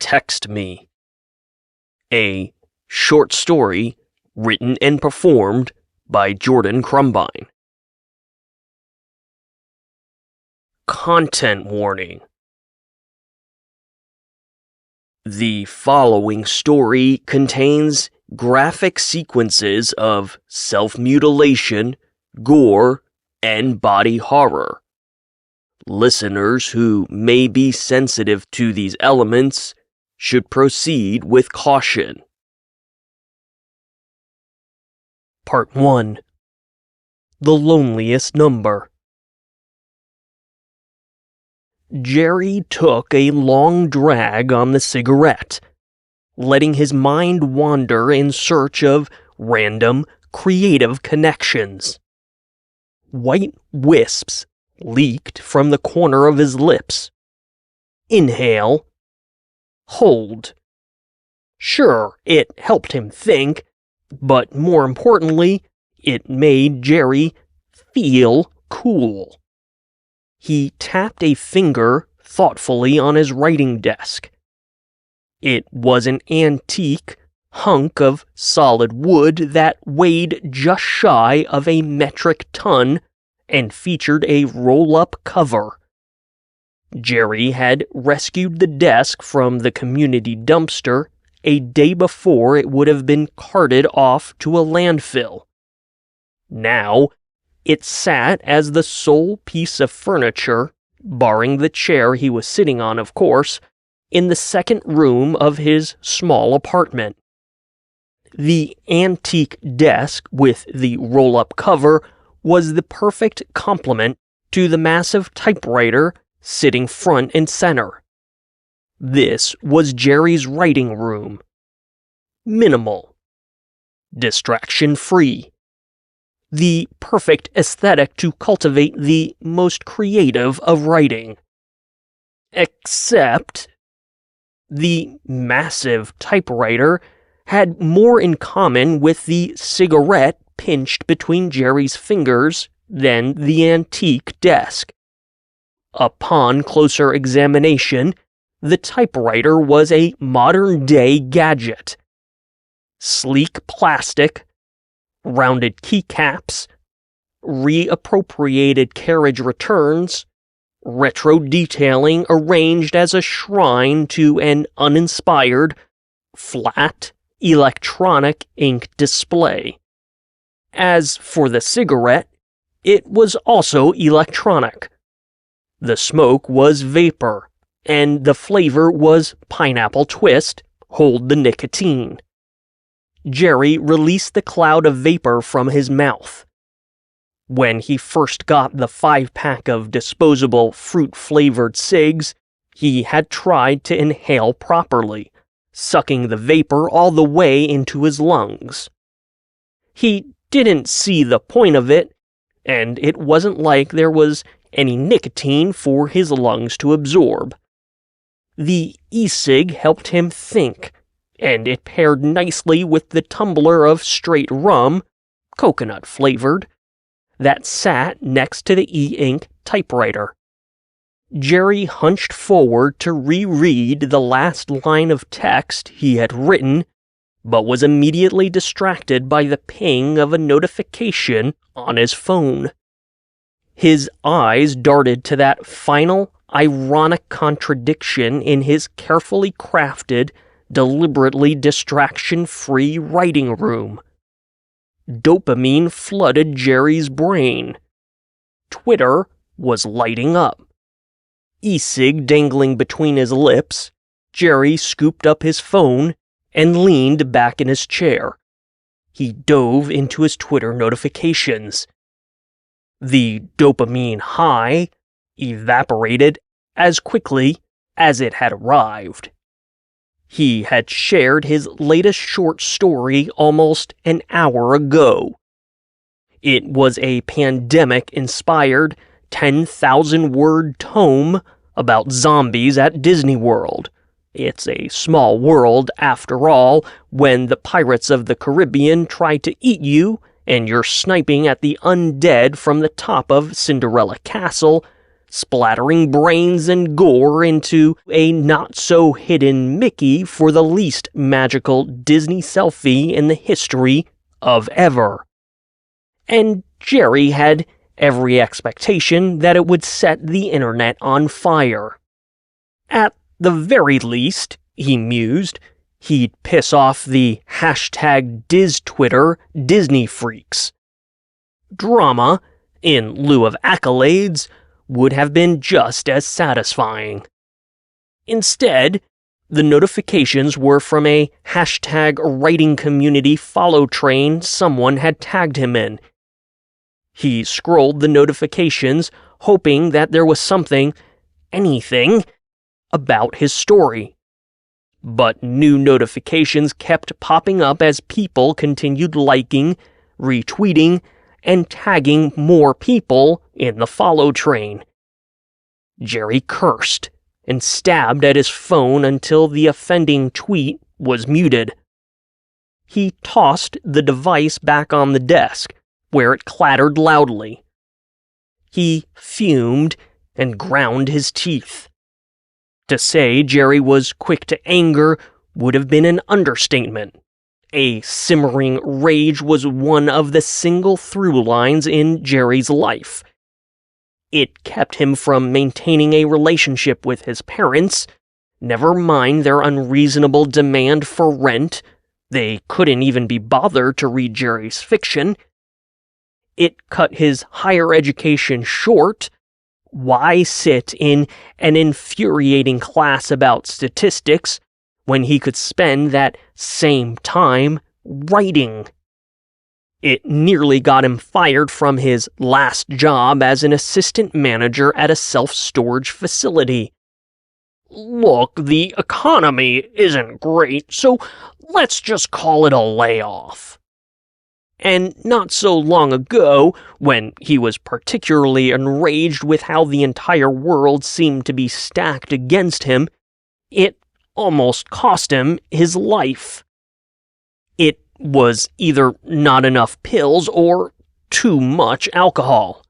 Text Me. A short story written and performed by Jordan Krumbine. Content warning. The following story contains graphic sequences of self-mutilation, gore, and body horror. Listeners who may be sensitive to these elements should proceed with caution. Part 1. The Loneliest Number. Jerry took a long drag on the cigarette, letting his mind wander in search of random, creative connections. White wisps leaked from the corner of his lips. Inhale. Hold. Sure, it helped him think, but more importantly, it made Jerry feel cool. He tapped a finger thoughtfully on his writing desk. It was an antique hunk of solid wood that weighed just shy of a metric ton and featured a roll-up cover. Jerry had rescued the desk from the community dumpster a day before it would have been carted off to a landfill. Now, it sat as the sole piece of furniture, barring the chair he was sitting on, of course, in the second room of his small apartment. The antique desk with the roll-up cover was the perfect complement to the massive typewriter sitting front and center. This was Jerry's writing room. Minimal. Distraction-free. The perfect aesthetic to cultivate the most creative of writing. Except the massive typewriter had more in common with the cigarette pinched between Jerry's fingers than the antique desk. Upon closer examination, the typewriter was a modern-day gadget. Sleek plastic, rounded keycaps, reappropriated carriage returns, retro detailing arranged as a shrine to an uninspired, flat, electronic ink display. As for the cigarette, it was also electronic. The smoke was vapor, and the flavor was pineapple twist, hold the nicotine. Jerry released the cloud of vapor from his mouth. When he first got the 5-pack of disposable fruit-flavored cigs, he had tried to inhale properly, sucking the vapor all the way into his lungs. He didn't see the point of it, and it wasn't like there was any nicotine for his lungs to absorb. The e-cig helped him think, and it paired nicely with the tumbler of straight rum, coconut-flavored, that sat next to the e-ink typewriter. Jerry hunched forward to reread the last line of text he had written, but was immediately distracted by the ping of a notification on his phone. His eyes darted to that final, ironic contradiction in his carefully crafted, deliberately distraction-free writing room. Dopamine flooded Jerry's brain. Twitter was lighting up. E-cig dangling between his lips, Jerry scooped up his phone and leaned back in his chair. He dove into his Twitter notifications. The dopamine high evaporated as quickly as it had arrived. He had shared his latest short story almost an hour ago. It was a pandemic-inspired 10,000-word tome about zombies at Disney World. It's a small world, after all, when the Pirates of the Caribbean try to eat you and you're sniping at the undead from the top of Cinderella Castle, splattering brains and gore into a not-so-hidden Mickey for the least magical Disney selfie in the history of ever. And Jerry had every expectation that it would set the internet on fire. At the very least, he mused, he'd piss off the #DizTwitter Disney freaks. Drama, in lieu of accolades, would have been just as satisfying. Instead, the notifications were from a #writing community follow train someone had tagged him in. He scrolled the notifications, hoping that there was something, anything, about his story. But new notifications kept popping up as people continued liking, retweeting, and tagging more people in the follow train. Jerry cursed and stabbed at his phone until the offending tweet was muted. He tossed the device back on the desk, where it clattered loudly. He fumed and ground his teeth. To say Jerry was quick to anger would have been an understatement. A simmering rage was one of the single through lines in Jerry's life. It kept him from maintaining a relationship with his parents, never mind their unreasonable demand for rent. They couldn't even be bothered to read Jerry's fiction. It cut his higher education short. Why sit in an infuriating class about statistics when he could spend that same time writing? It nearly got him fired from his last job as an assistant manager at a self-storage facility. Look, the economy isn't great, so let's just call it a layoff. And not so long ago, when he was particularly enraged with how the entire world seemed to be stacked against him, it almost cost him his life. It was either not enough pills or too much alcohol.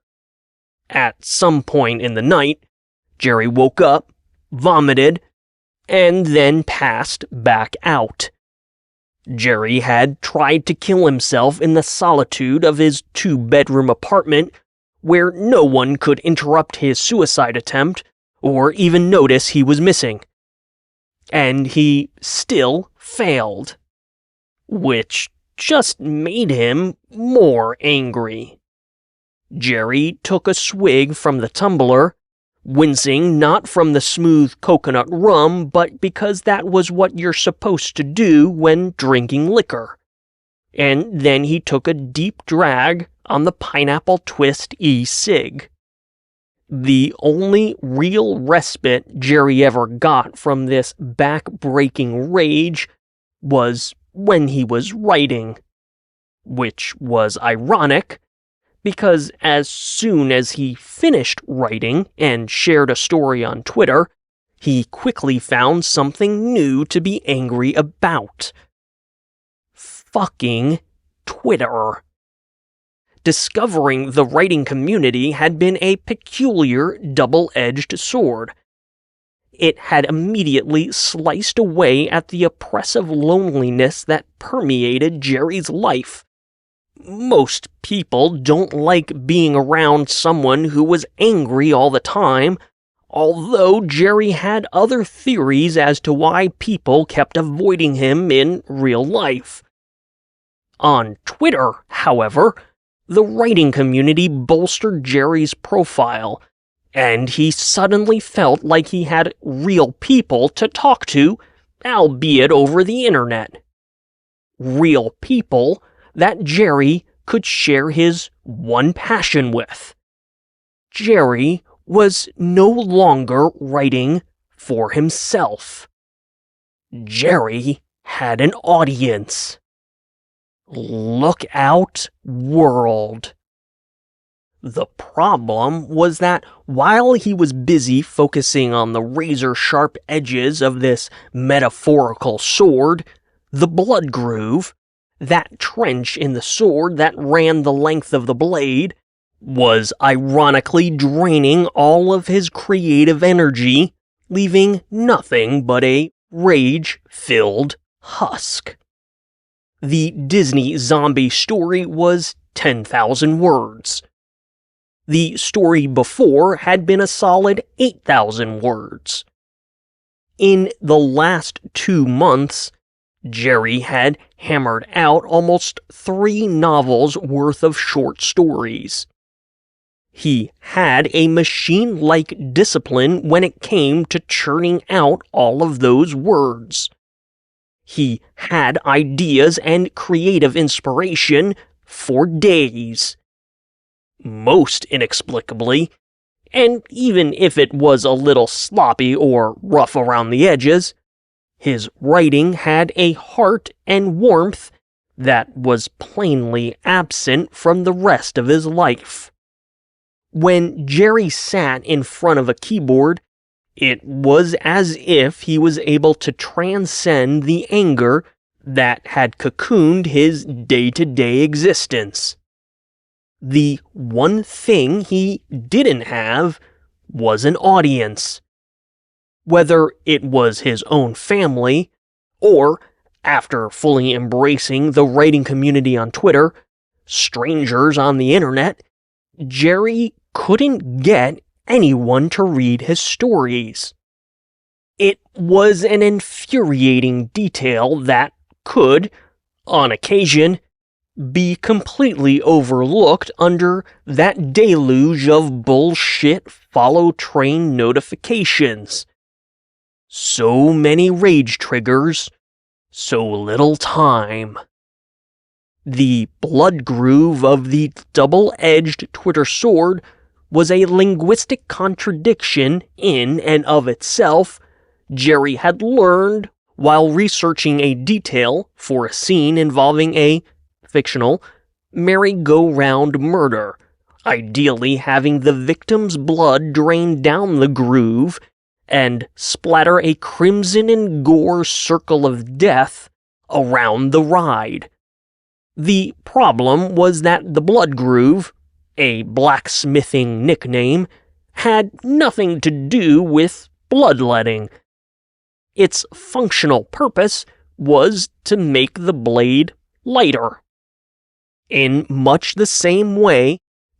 At some point in the night, Jerry woke up, vomited, and then passed back out. Jerry had tried to kill himself in the solitude of his 2-bedroom apartment, where no one could interrupt his suicide attempt or even notice he was missing. And he still failed, which just made him more angry. Jerry took a swig from the tumbler, wincing not from the smooth coconut rum, but because that was what you're supposed to do when drinking liquor. And then he took a deep drag on the pineapple twist e-cig. The only real respite Jerry ever got from this back-breaking rage was when he was writing, which was ironic, because as soon as he finished writing and shared a story on Twitter, he quickly found something new to be angry about. Fucking Twitter. Discovering the writing community had been a peculiar double-edged sword. It had immediately sliced away at the oppressive loneliness that permeated Jerry's life. Most people don't like being around someone who was angry all the time, although Jerry had other theories as to why people kept avoiding him in real life. On Twitter, however, the writing community bolstered Jerry's profile, and he suddenly felt like he had real people to talk to, albeit over the internet. Real people that Jerry could share his one passion with. Jerry was no longer writing for himself. Jerry had an audience. Look out, world. The problem was that while he was busy focusing on the razor-sharp edges of this metaphorical sword, the blood groove, that trench in the sword that ran the length of the blade, was ironically draining all of his creative energy, leaving nothing but a rage-filled husk. The Disney zombie story was 10,000 words. The story before had been a solid 8,000 words. In the last 2 months, Jerry had hammered out almost 3 novels worth of short stories. He had a machine-like discipline when it came to churning out all of those words. He had ideas and creative inspiration for days. Most inexplicably, and even if it was a little sloppy or rough around the edges, his writing had a heart and warmth that was plainly absent from the rest of his life. When Jerry sat in front of a keyboard, it was as if he was able to transcend the anger that had cocooned his day-to-day existence. The one thing he didn't have was an audience. Whether it was his own family, or, after fully embracing the writing community on Twitter, strangers on the internet, Jerry couldn't get anyone to read his stories. It was an infuriating detail that could, on occasion, be completely overlooked under that deluge of bullshit follow train notifications. So many rage triggers, so little time. The blood groove of the double-edged Twitter sword was a linguistic contradiction in and of itself Jerry had learned while researching a detail for a scene involving a fictional merry-go-round murder, ideally having the victim's blood drain down the groove and splatter a crimson and gore circle of death around the ride. The problem was that the blood groove, a blacksmithing nickname, had nothing to do with bloodletting. Its functional purpose was to make the blade lighter. In much the same way,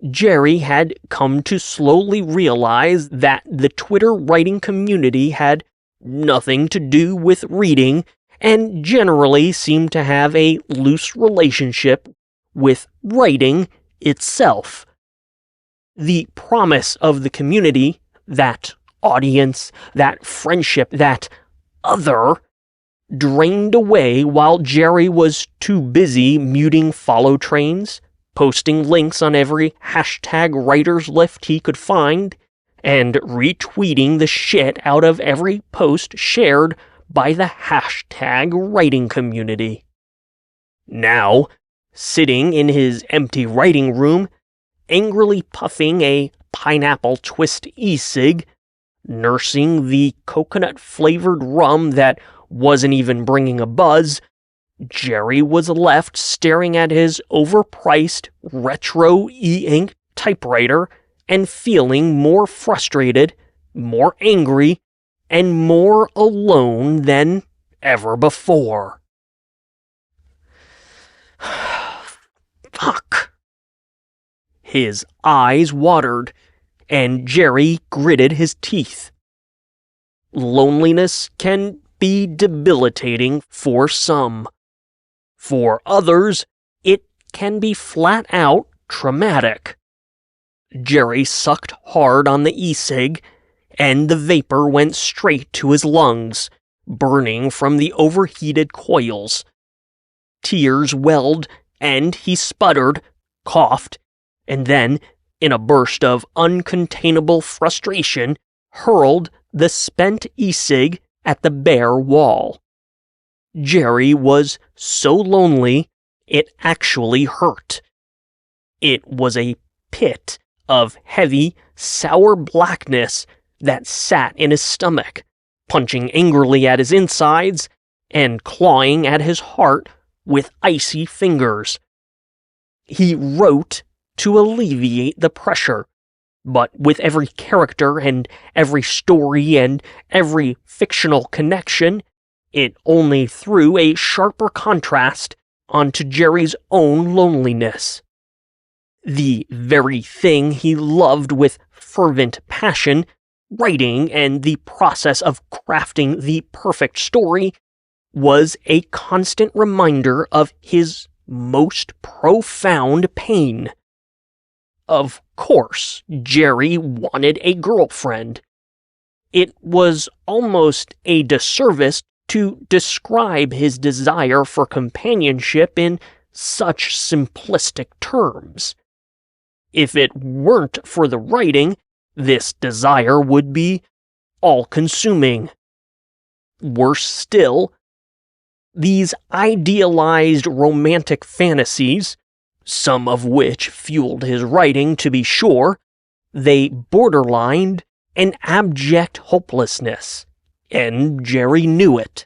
Jerry had come to slowly realize that the Twitter writing community had nothing to do with reading and generally seemed to have a loose relationship with writing itself. The promise of the community, that audience, that friendship, that other, drained away while Jerry was too busy muting follow trains, posting links on every hashtag writers lift he could find, and retweeting the shit out of every post shared by the hashtag writing community. Now, sitting in his empty writing room, angrily puffing a pineapple twist e-cig, nursing the coconut-flavored rum that wasn't even bringing a buzz, Jerry was left staring at his overpriced retro e-ink typewriter and feeling more frustrated, more angry, and more alone than ever before. Fuck. His eyes watered, and Jerry gritted his teeth. Loneliness can be debilitating for some. For others, it can be flat out traumatic. Jerry sucked hard on the e-cig, and the vapor went straight to his lungs, burning from the overheated coils. Tears welled, and he sputtered, coughed, and then, in a burst of uncontainable frustration, hurled the spent e-cig at the bare wall. Jerry was so lonely, it actually hurt. It was a pit of heavy, sour blackness that sat in his stomach, punching angrily at his insides and clawing at his heart with icy fingers. He wrote to alleviate the pressure. But with every character and every story and every fictional connection, it only threw a sharper contrast onto Jerry's own loneliness. The very thing he loved with fervent passion, writing and the process of crafting the perfect story, was a constant reminder of his most profound pain. Of course, Jerry wanted a girlfriend. It was almost a disservice to describe his desire for companionship in such simplistic terms. If it weren't for the writing, this desire would be all-consuming. Worse still, these idealized romantic fantasies, some of which fueled his writing to be sure, they borderlined an abject hopelessness, and Jerry knew it.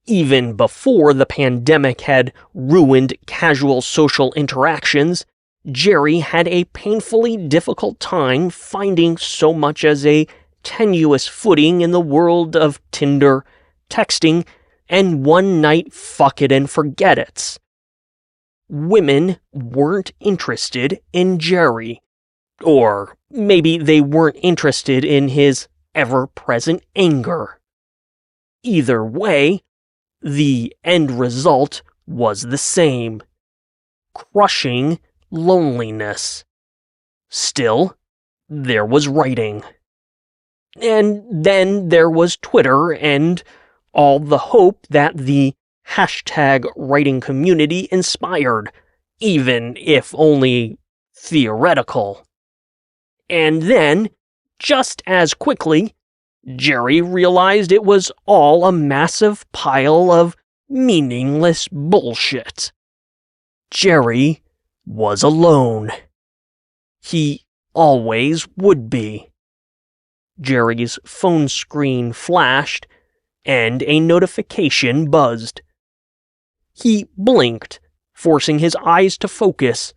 Even before the pandemic had ruined casual social interactions, Jerry had a painfully difficult time finding so much as a tenuous footing in the world of Tinder, texting, and one-night fuck-it-and-forget-its. Women weren't interested in Jerry. Or maybe they weren't interested in his ever-present anger. Either way, the end result was the same: crushing loneliness. Still, there was writing. And then there was Twitter and all the hope that the #writing community inspired, even if only theoretical. And then, just as quickly, Jerry realized it was all a massive pile of meaningless bullshit. Jerry was alone. He always would be. Jerry's phone screen flashed, and a notification buzzed. He blinked, forcing his eyes to focus,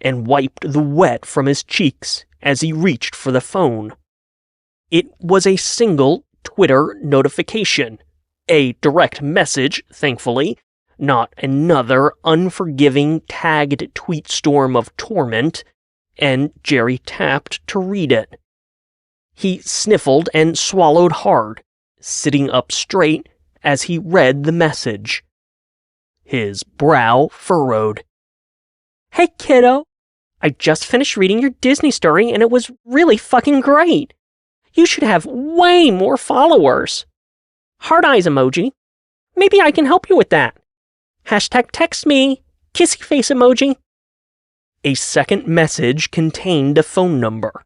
and wiped the wet from his cheeks as he reached for the phone. It was a single Twitter notification, a direct message, thankfully, not another unforgiving tagged tweet storm of torment, and Jerry tapped to read it. He sniffled and swallowed hard, sitting up straight as he read the message. His brow furrowed. "Hey kiddo, I just finished reading your Disney story and it was really fucking great. You should have way more followers. Heart eyes emoji. Maybe I can help you with that. #text me, kissy face emoji." A second message contained a phone number.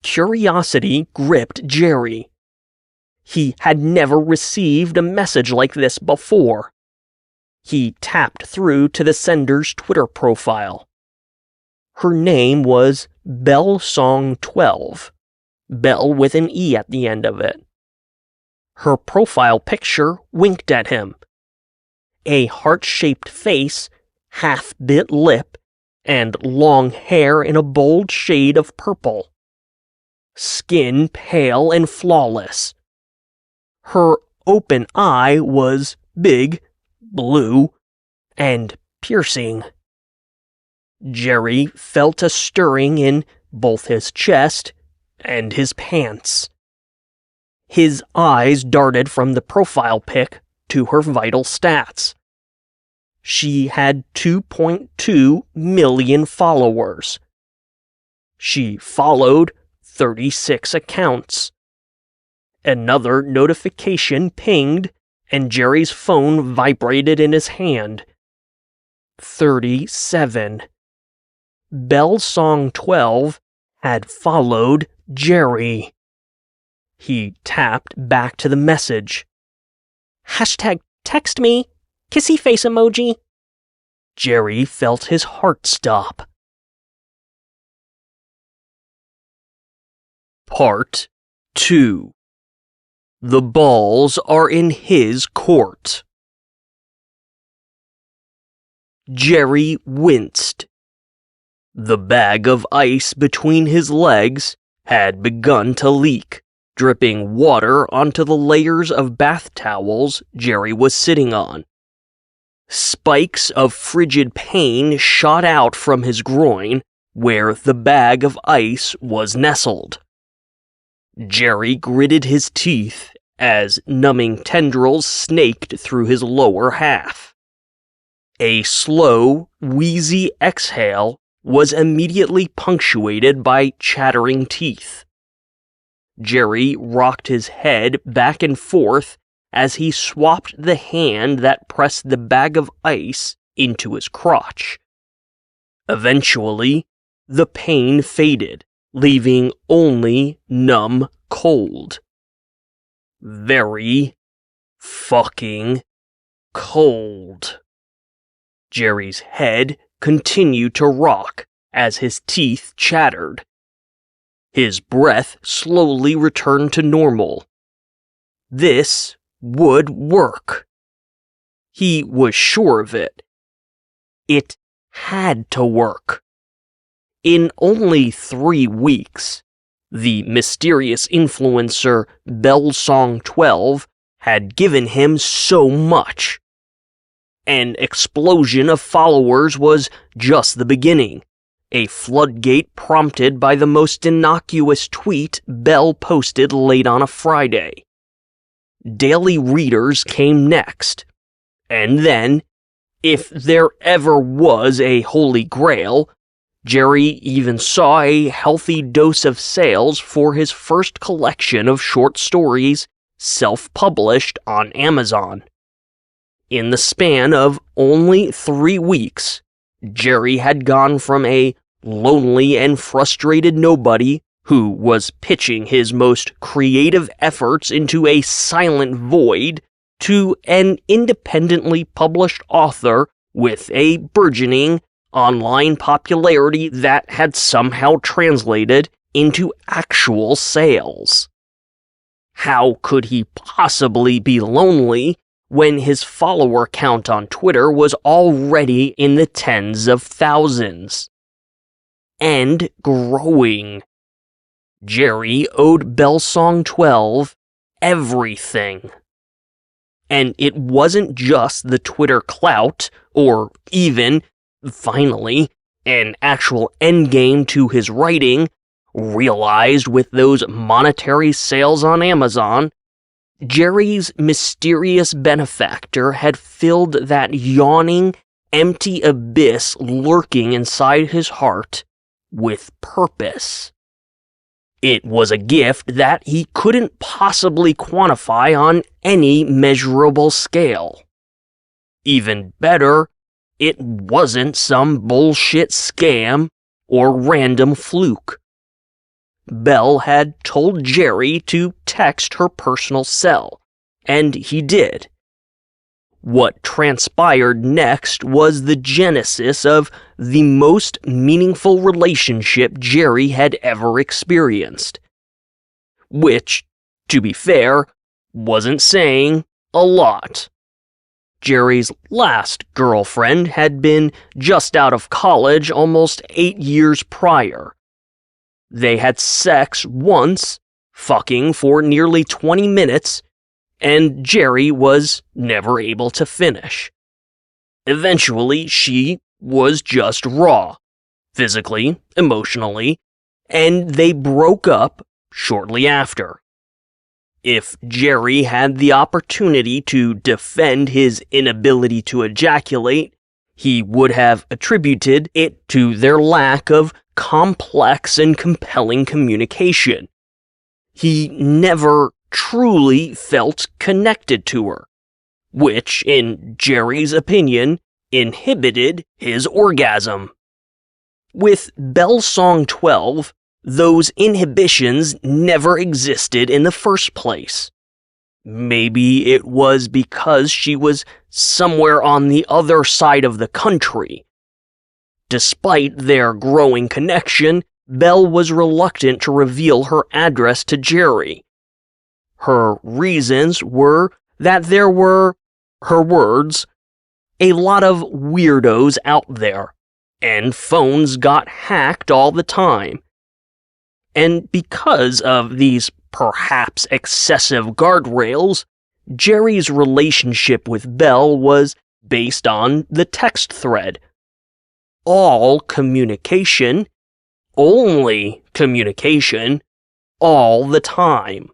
Curiosity gripped Jerry. He had never received a message like this before. He tapped through to the sender's Twitter profile. Her name was Belle Song 12, Belle with an E at the end of it. Her profile picture winked at him. A heart-shaped face, half-bit lip, and long hair in a bold shade of purple. Skin pale and flawless. Her open eye was big, blue, and piercing. Jerry felt a stirring in both his chest and his pants. His eyes darted from the profile pic to her vital stats. She had 2.2 million followers. She followed 36 accounts. Another notification pinged, and Jerry's phone vibrated in his hand. 37. Belle Song 12 had followed Jerry. He tapped back to the message. #text me, kissy face emoji. Jerry felt his heart stop. Part 2. The balls are in his court. Jerry winced. The bag of ice between his legs had begun to leak, dripping water onto the layers of bath towels Jerry was sitting on. Spikes of frigid pain shot out from his groin where the bag of ice was nestled. Jerry gritted his teeth as numbing tendrils snaked through his lower half. A slow, wheezy exhale was immediately punctuated by chattering teeth. Jerry rocked his head back and forth as he swapped the hand that pressed the bag of ice into his crotch. Eventually, the pain faded, leaving only numb cold. Very fucking cold. Jerry's head continued to rock as his teeth chattered. His breath slowly returned to normal. This would work. He was sure of it. It had to work. In only 3 weeks, the mysterious influencer Belle12 had given him so much. An explosion of followers was just the beginning, a floodgate prompted by the most innocuous tweet Belle posted late on a Friday. Daily readers came next, and then, if there ever was a holy grail, Jerry even saw a healthy dose of sales for his first collection of short stories, self-published on Amazon. In the span of only 3 weeks, Jerry had gone from a lonely and frustrated nobody who was pitching his most creative efforts into a silent void to an independently published author with a burgeoning online popularity that had somehow translated into actual sales. How could he possibly be lonely when his follower count on Twitter was already in the tens of thousands? And growing. Jerry owed Belle12 everything. And it wasn't just the Twitter clout, or even, finally, an actual endgame to his writing, realized with those monetary sales on Amazon. Jerry's mysterious benefactor had filled that yawning, empty abyss lurking inside his heart with purpose. It was a gift that he couldn't possibly quantify on any measurable scale. Even better, it wasn't some bullshit scam or random fluke. Belle had told Jerry to text her personal cell, and he did. What transpired next was the genesis of the most meaningful relationship Jerry had ever experienced. Which, to be fair, wasn't saying a lot. Jerry's last girlfriend had been just out of college almost 8 years prior. They had sex once, fucking for nearly 20 minutes, and Jerry was never able to finish. Eventually, she was just raw, physically, emotionally, and they broke up shortly after. If Jerry had the opportunity to defend his inability to ejaculate, he would have attributed it to their lack of complex and compelling communication. He never truly felt connected to her, which, in Jerry's opinion, inhibited his orgasm. With Belle12, those inhibitions never existed in the first place. Maybe it was because she was somewhere on the other side of the country. Despite their growing connection, Belle was reluctant to reveal her address to Jerry. Her reasons were that there were, her words, a lot of weirdos out there, and phones got hacked all the time. And because of these perhaps excessive guardrails, Jerry's relationship with Belle was based on the text thread. All communication, only communication, all the time.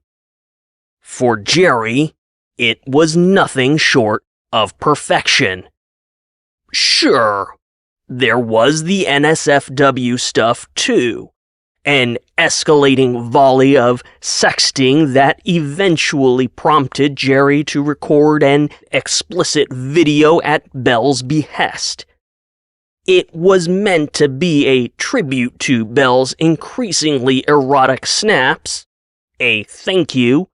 For Jerry, it was nothing short of perfection. Sure, there was the NSFW stuff too, an escalating volley of sexting that eventually prompted Jerry to record an explicit video at Belle's behest. It was meant to be a tribute to Belle's increasingly erotic snaps, a thank you,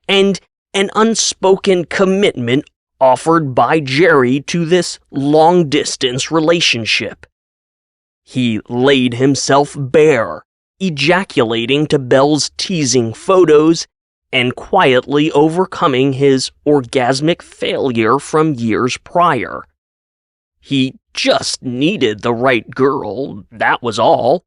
and an unspoken commitment offered by Jerry to this long-distance relationship. He laid himself bare, ejaculating to Belle's teasing photos and quietly overcoming his orgasmic failure from years prior. He just needed the right girl, that was all.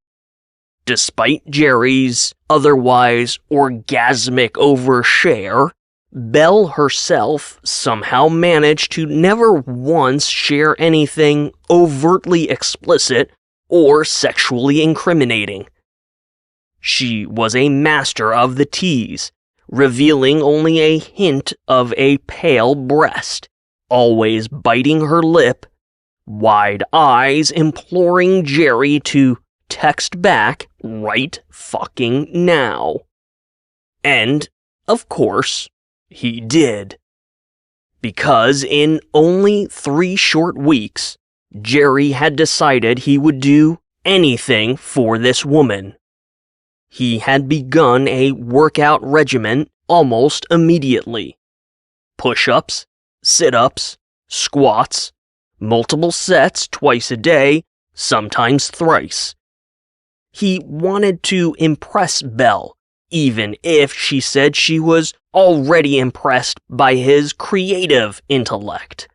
Despite Jerry's otherwise orgasmic overshare, Belle herself somehow managed to never once share anything overtly explicit or sexually incriminating. She was a master of the tease, revealing only a hint of a pale breast, always biting her lip, wide eyes imploring Jerry to text back right fucking now. And, of course, he did. Because in only 3 short weeks, Jerry had decided he would do anything for this woman. He had begun a workout regimen almost immediately. Push-ups, sit-ups, squats, multiple sets twice a day, sometimes thrice. He wanted to impress Belle, even if she said she was already impressed by his creative intellect.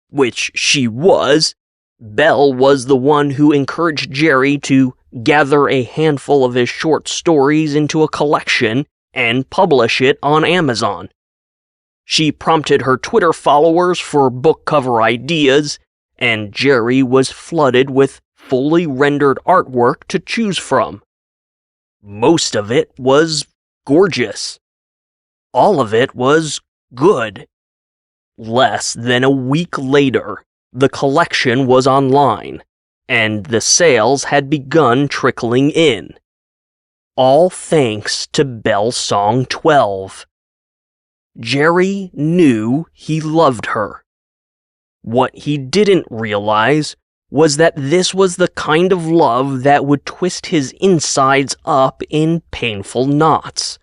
Which she was. Belle was the one who encouraged Jerry to gather a handful of his short stories into a collection and publish it on Amazon. She prompted her Twitter followers for book cover ideas, and Jerry was flooded with fully rendered artwork to choose from. Most of it was gorgeous. All of it was good. Less than a week later, the collection was online, and the sales had begun trickling in. All thanks to Belle Song 12. Jerry knew he loved her. What he didn't realize was that this was the kind of love that would twist his insides up in painful knots.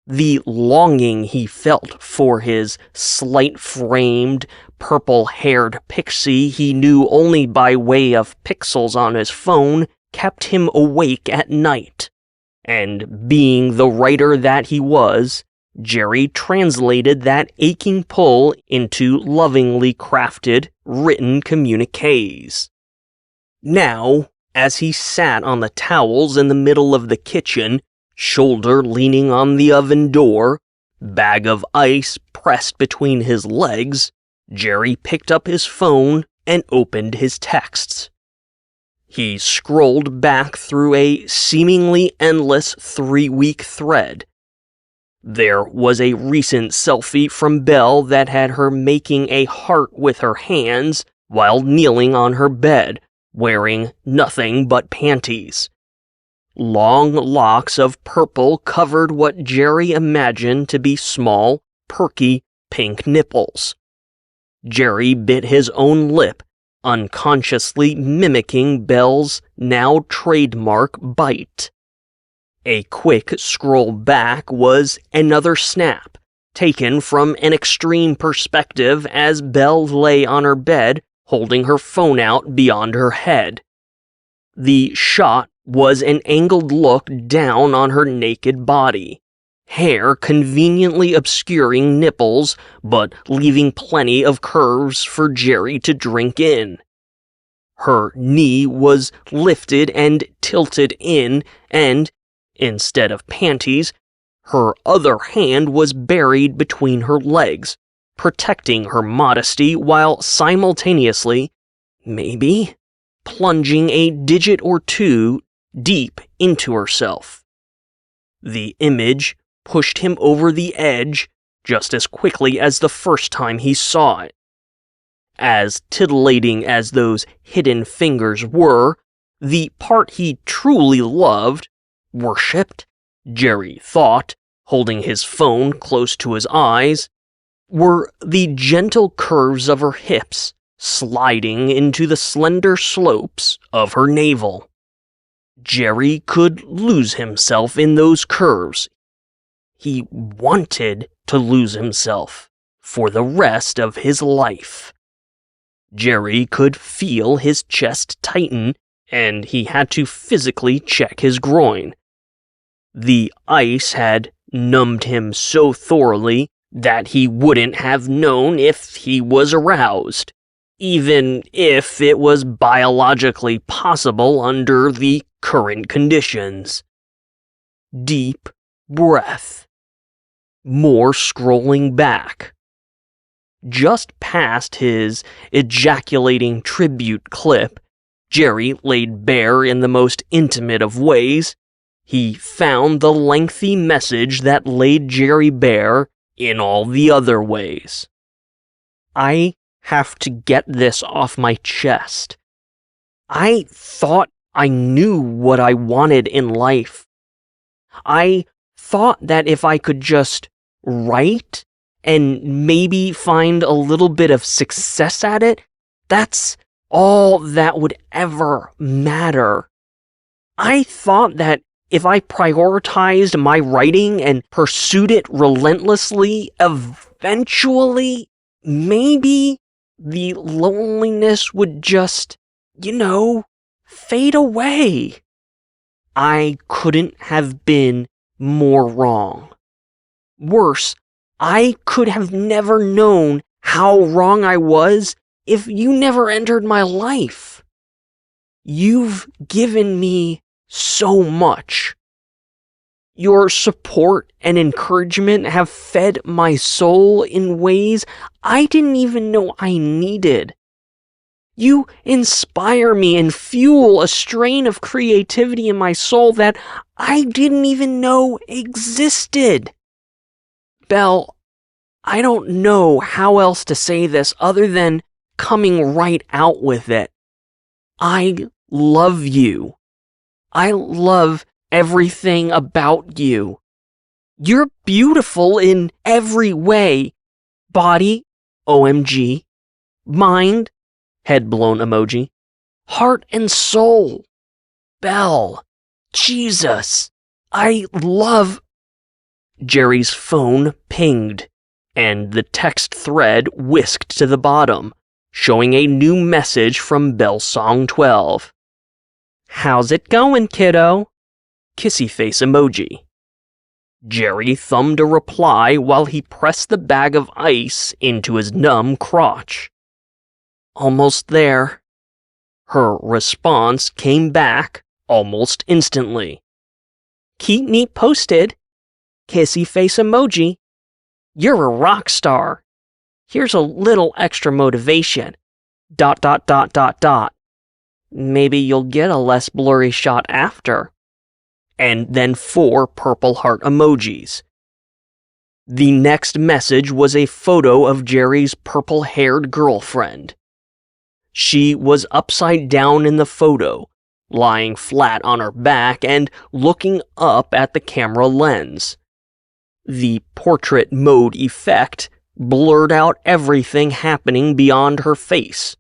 The longing he felt for his slight-framed, purple-haired pixie he knew only by way of pixels on his phone kept him awake at night. And being the writer that he was, Jerry translated that aching pull into lovingly crafted, written communiques. Now, as he sat on the towels in the middle of the kitchen, shoulder leaning on the oven door, bag of ice pressed between his legs, Jerry picked up his phone and opened his texts. He scrolled back through a seemingly endless 3-week thread. There was a recent selfie from Belle that had her making a heart with her hands while kneeling on her bed, wearing nothing but panties. Long locks of purple covered what Jerry imagined to be small, perky, pink nipples. Jerry bit his own lip, unconsciously mimicking Belle's now trademark bite. A quick scroll back was another snap, taken from an extreme perspective as Belle lay on her bed, holding her phone out beyond her head. The shot was an angled look down on her naked body, hair conveniently obscuring nipples, but leaving plenty of curves for Jerry to drink in. Her knee was lifted and tilted in, and, instead of panties, her other hand was buried between her legs, protecting her modesty while simultaneously, maybe, plunging a digit or two deep into herself. The image pushed him over the edge just as quickly as the first time he saw it. As titillating as those hidden fingers were, the part he truly loved, worshipped, Jerry thought, holding his phone close to his eyes, were the gentle curves of her hips sliding into the slender slopes of her navel. Jerry could lose himself in those curves. He wanted to lose himself for the rest of his life. Jerry could feel his chest tighten, and he had to physically check his groin. The ice had numbed him so thoroughly that he wouldn't have known if he was aroused, even if it was biologically possible under the current conditions. Deep breath. More scrolling back. Just past his ejaculating tribute clip, Jerry laid bare in the most intimate of ways. He found the lengthy message that laid Jerry bare in all the other ways. I have to get this off my chest. I thought I knew what I wanted in life. I thought that if I could just write and maybe find a little bit of success at it, that's all that would ever matter. I thought that if I prioritized my writing and pursued it relentlessly, eventually, maybe the loneliness would just, fade away. I couldn't have been more wrong. Worse, I could have never known how wrong I was if you never entered my life. You've given me so much. Your support and encouragement have fed my soul in ways I didn't even know I needed. You inspire me and fuel a strain of creativity in my soul that I didn't even know existed. Belle, I don't know how else to say this other than coming right out with it. I love you. I love everything about you. You're beautiful in every way. Body, OMG. Mind, head blown emoji. Heart and soul. Belle, Jesus, I love... Jerry's phone pinged, and the text thread whisked to the bottom, showing a new message from Belle Song 12. How's it going, kiddo? Kissy face emoji. Jerry thumbed a reply while he pressed the bag of ice into his numb crotch. Almost there. Her response came back almost instantly. Keep me posted. Kissy face emoji. You're a rock star. Here's a little extra motivation. ... Maybe you'll get a less blurry shot after. And then 4 purple heart emojis. The next message was a photo of Jerry's purple-haired girlfriend. She was upside down in the photo, lying flat on her back and looking up at the camera lens. The portrait mode effect blurred out everything happening beyond her face.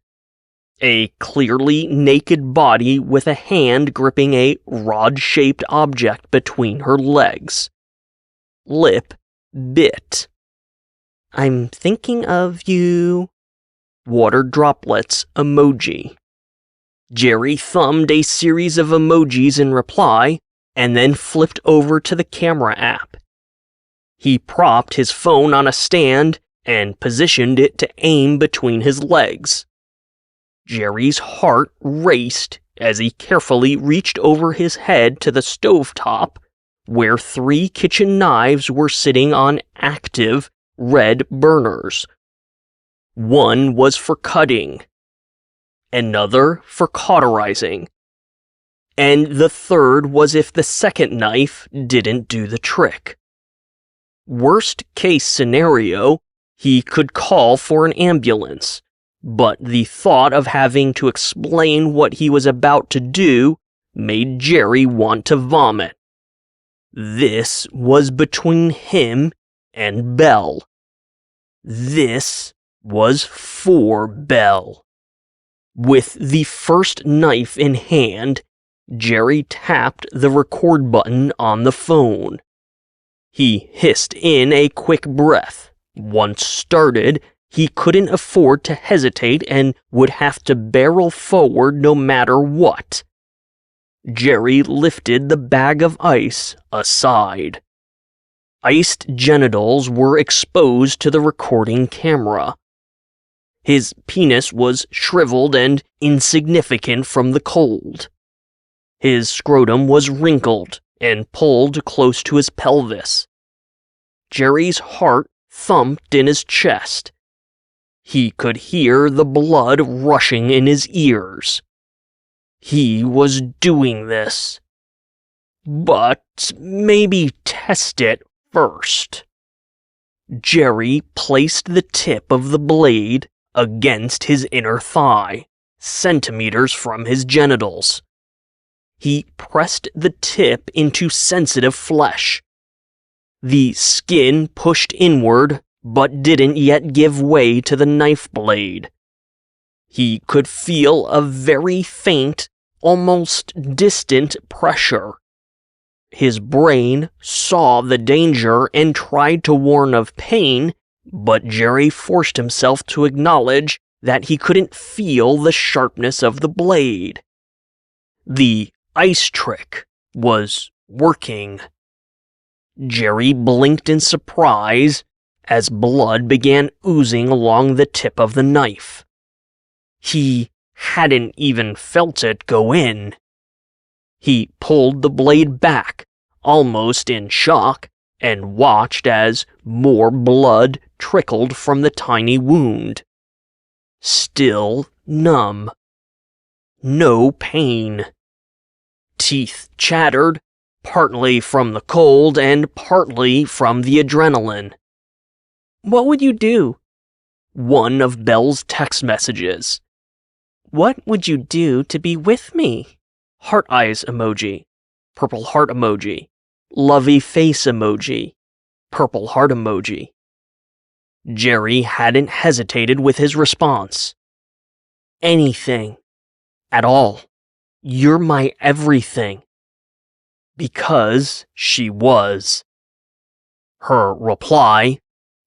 A clearly naked body with a hand gripping a rod-shaped object between her legs. Lip bit. I'm thinking of you. Water droplets emoji. Jerry thumbed a series of emojis in reply, and then flipped over to the camera app. He propped his phone on a stand and positioned it to aim between his legs. Jerry's heart raced as he carefully reached over his head to the stovetop, where 3 kitchen knives were sitting on active red burners. One was for cutting, another for cauterizing, and the third was if the second knife didn't do the trick. Worst case scenario, he could call for an ambulance, but the thought of having to explain what he was about to do made Jerry want to vomit. This was between him and Belle. This was for Belle. With the first knife in hand, Jerry tapped the record button on the phone. He hissed in a quick breath. Once started, he couldn't afford to hesitate and would have to barrel forward no matter what. Jerry lifted the bag of ice aside. Iced genitals were exposed to the recording camera. His penis was shriveled and insignificant from the cold. His scrotum was wrinkled and pulled close to his pelvis. Jerry's heart thumped in his chest. He could hear the blood rushing in his ears. He was doing this. But maybe test it first. Jerry placed the tip of the blade against his inner thigh, centimeters from his genitals. He pressed the tip into sensitive flesh. The skin pushed inward, but didn't yet give way to the knife blade. He could feel a very faint, almost distant pressure. His brain saw the danger and tried to warn of pain, but Jerry forced himself to acknowledge that he couldn't feel the sharpness of the blade. The ice trick was working. Jerry blinked in surprise as blood began oozing along the tip of the knife. He hadn't even felt it go in. He pulled the blade back, almost in shock, and watched as more blood trickled from the tiny wound. Still numb. No pain. Teeth chattered, partly from the cold and partly from the adrenaline. "What would you do?" One of Belle's text messages. "What would you do to be with me?" Heart eyes emoji. Purple heart emoji. Lovey face emoji. Purple heart emoji. Jerry hadn't hesitated with his response. "Anything. At all. You're my everything." Because she was. Her reply,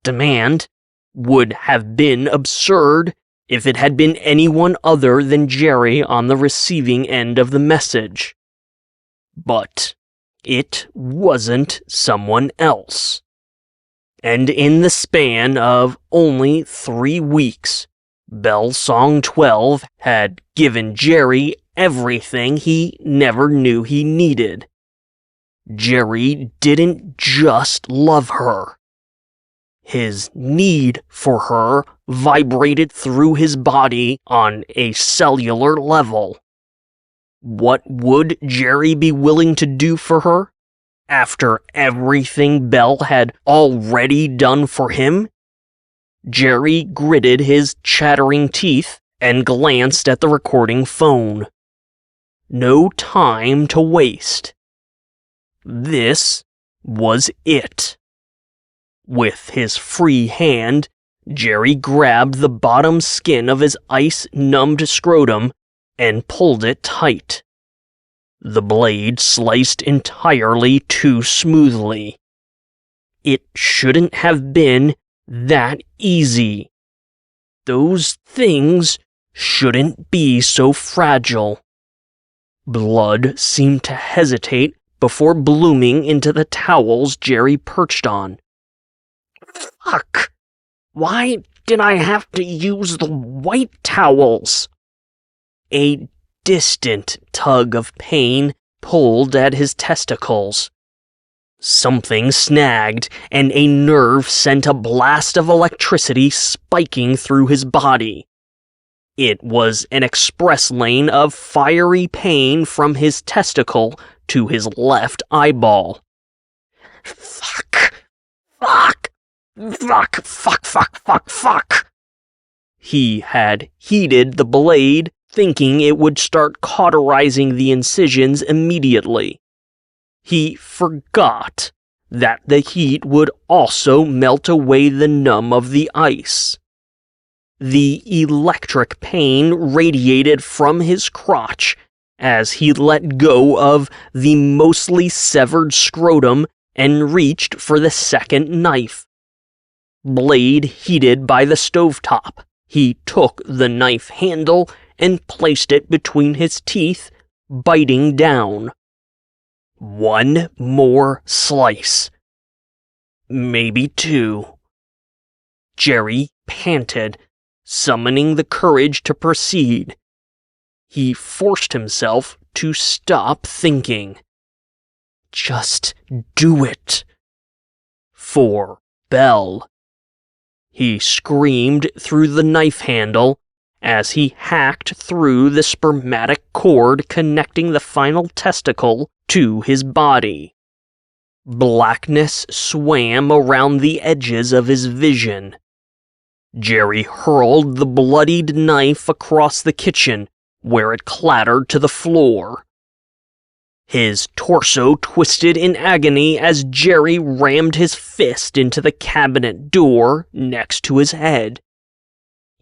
demand, would have been absurd if it had been anyone other than Jerry on the receiving end of the message. But it wasn't someone else. And in the span of only 3 weeks, Belle Song 12 had given Jerry everything he never knew he needed. Jerry didn't just love her. His need for her vibrated through his body on a cellular level. What would Jerry be willing to do for her, after everything Belle had already done for him? Jerry gritted his chattering teeth and glanced at the recording phone. No time to waste. This was it. With his free hand, Jerry grabbed the bottom skin of his ice-numbed scrotum and pulled it tight. The blade sliced entirely too smoothly. It shouldn't have been that easy. Those things shouldn't be so fragile. Blood seemed to hesitate before blooming into the towels Jerry perched on. Fuck! Why did I have to use the white towels? A distant tug of pain pulled at his testicles. Something snagged, and a nerve sent a blast of electricity spiking through his body. It was an express lane of fiery pain from his testicle to his left eyeball. Fuck! Fuck! Fuck! Fuck! Fuck! Fuck! Fuck! He had heated the blade, thinking it would start cauterizing the incisions immediately. He forgot that the heat would also melt away the numb of the ice. The electric pain radiated from his crotch as he let go of the mostly severed scrotum and reached for the second knife. Blade heated by the stovetop, he took the knife handle and placed it between his teeth, biting down. One more slice. Maybe two. Jerry panted, summoning the courage to proceed. He forced himself to stop thinking. Just do it. For Belle. He screamed through the knife handle as he hacked through the spermatic cord connecting the final testicle to his body. Blackness swam around the edges of his vision. Jerry hurled the bloodied knife across the kitchen, where it clattered to the floor. His torso twisted in agony as Jerry rammed his fist into the cabinet door next to his head.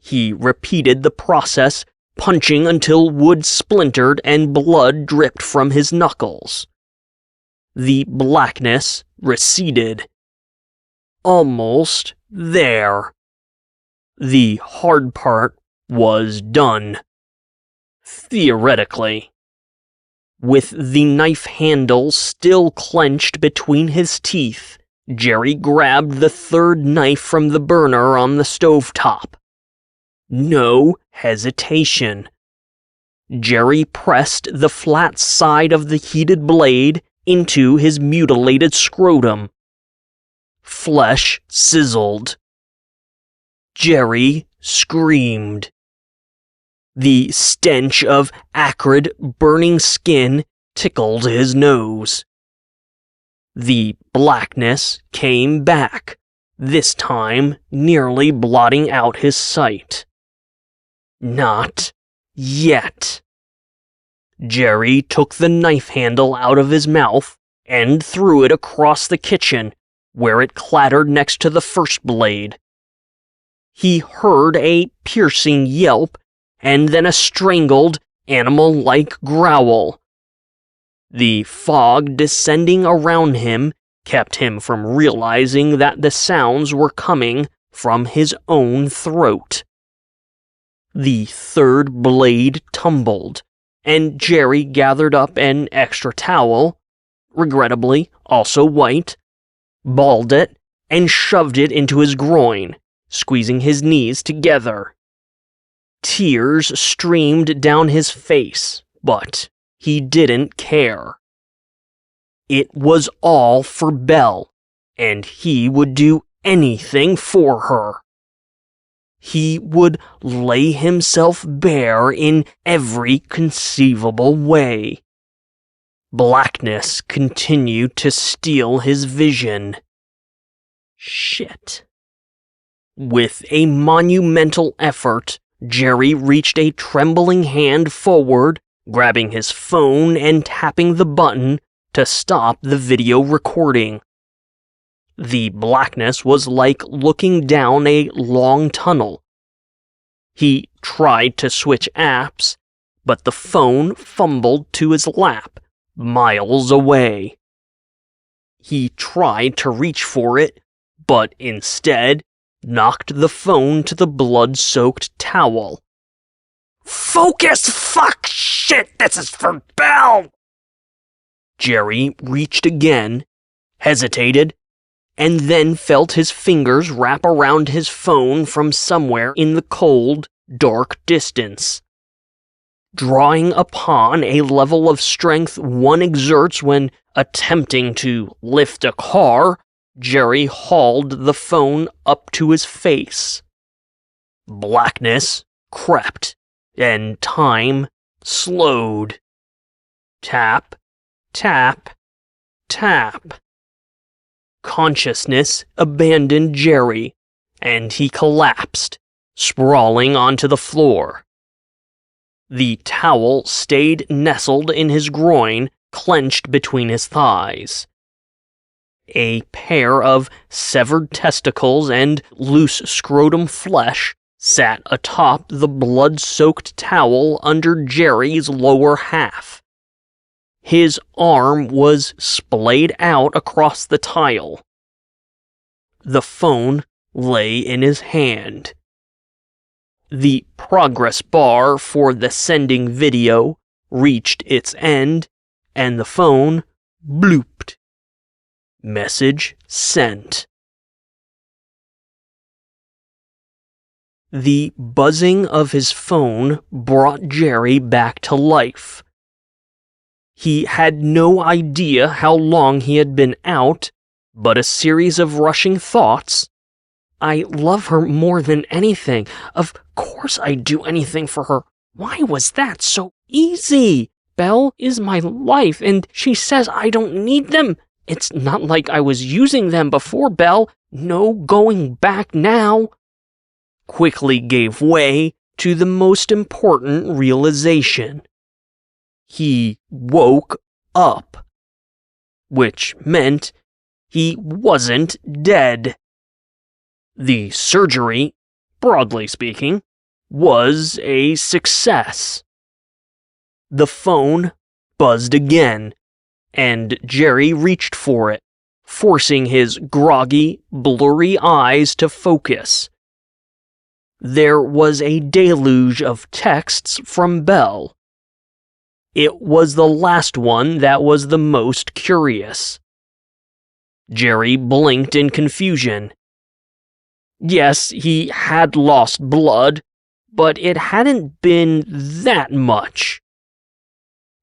He repeated the process, punching until wood splintered and blood dripped from his knuckles. The blackness receded. Almost there. The hard part was done. Theoretically. With the knife handle still clenched between his teeth, Jerry grabbed the third knife from the burner on the stovetop. No hesitation. Jerry pressed the flat side of the heated blade into his mutilated scrotum. Flesh sizzled. Jerry screamed. The stench of acrid, burning skin tickled his nose. The blackness came back, this time nearly blotting out his sight. Not yet. Jerry took the knife handle out of his mouth and threw it across the kitchen, where it clattered next to the first blade. He heard a piercing yelp and then a strangled, animal-like growl. The fog descending around him kept him from realizing that the sounds were coming from his own throat. The third blade tumbled, and Jerry gathered up an extra towel, regrettably also white, balled it, and shoved it into his groin, squeezing his knees together. Tears streamed down his face, but he didn't care. It was all for Belle, and he would do anything for her. He would lay himself bare in every conceivable way. Blackness continued to steal his vision. Shit. With a monumental effort, Jerry reached a trembling hand forward, grabbing his phone and tapping the button to stop the video recording. The blackness was like looking down a long tunnel. He tried to switch apps, but the phone fumbled to his lap, miles away. He tried to reach for it, but instead knocked the phone to the blood-soaked towel. Focus! Fuck! Shit! This is for Belle! Jerry reached again, hesitated, and then felt his fingers wrap around his phone from somewhere in the cold, dark distance. drawing upon a level of strength one exerts when attempting to lift a car, Jerry hauled the phone up to his face. Blackness crept, and time slowed. Tap, tap, tap. Consciousness abandoned Jerry, and he collapsed, sprawling onto the floor. The towel stayed nestled in his groin, clenched between his thighs. A pair of severed testicles and loose scrotum flesh sat atop the blood-soaked towel under Jerry's lower half. His arm was splayed out across the tile. The phone lay in his hand. The progress bar for the sending video reached its end, and the phone blooped. Message sent. The buzzing of his phone brought Jerry back to life. He had no idea how long he had been out, but a series of rushing thoughts. I love her more than anything. Of course I'd do anything for her. Why was that so easy? Belle is my life, and she says I don't need them. It's not like I was using them before, Belle. No going back now. Quickly gave way to the most important realization. He woke up, which meant he wasn't dead. The surgery, broadly speaking, was a success. The phone buzzed again, and Jerry reached for it, forcing his groggy, blurry eyes to focus. There was a deluge of texts from Belle. It was the last one that was the most curious. Jerry blinked in confusion. Yes, he had lost blood, but it hadn't been that much.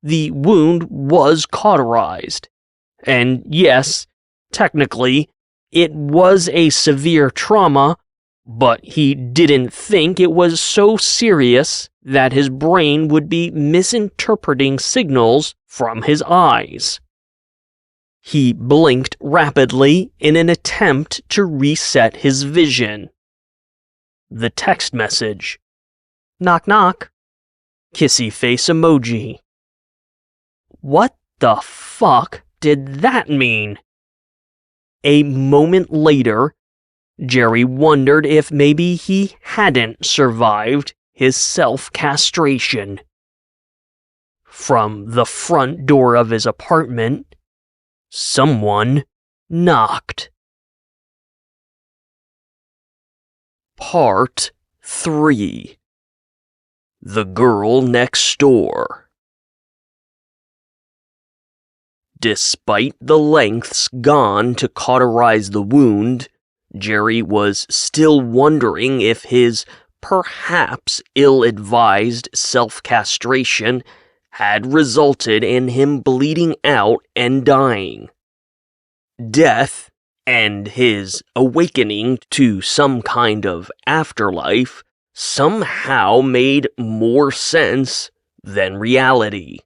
The wound was cauterized, and yes, technically, it was a severe trauma, but he didn't think it was so serious that his brain would be misinterpreting signals from his eyes. He blinked rapidly in an attempt to reset his vision. The text message. Knock knock. Kissy face emoji. What the fuck did that mean? A moment later, Jerry wondered if maybe he hadn't survived his self-castration. From the front door of his apartment, someone knocked. Part 3. The Girl Next Door. Despite the lengths gone to cauterize the wound, Jerry was still wondering if his perhaps ill-advised self-castration had resulted in him bleeding out and dying. Death, and his awakening to some kind of afterlife, somehow made more sense than reality.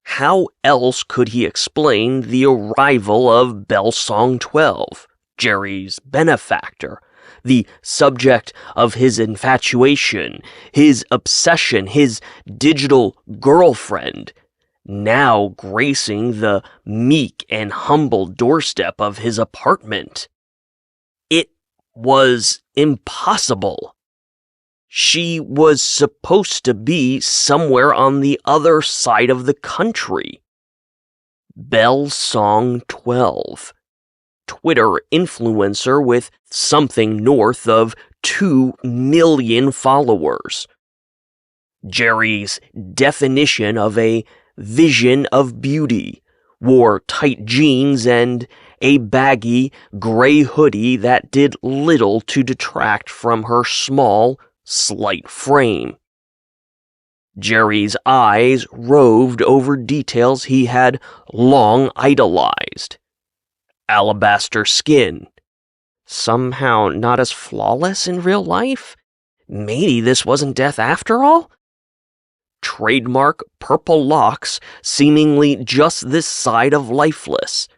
How else could he explain the arrival of Belle Song 12, Jerry's benefactor, the subject of his infatuation, his obsession, his digital girlfriend, now gracing the meek and humble doorstep of his apartment? It was impossible. She was supposed to be somewhere on the other side of the country. Belle Song 12. Twitter influencer with something north of 2 million followers. Jerry's definition of a vision of beauty, wore tight jeans and a baggy, gray hoodie that did little to detract from her small, slight frame. Jerry's eyes roved over details he had long idolized. Alabaster skin. Somehow not as flawless in real life? Maybe this wasn't death after all? Trademark purple locks seemingly just this side of lifeless.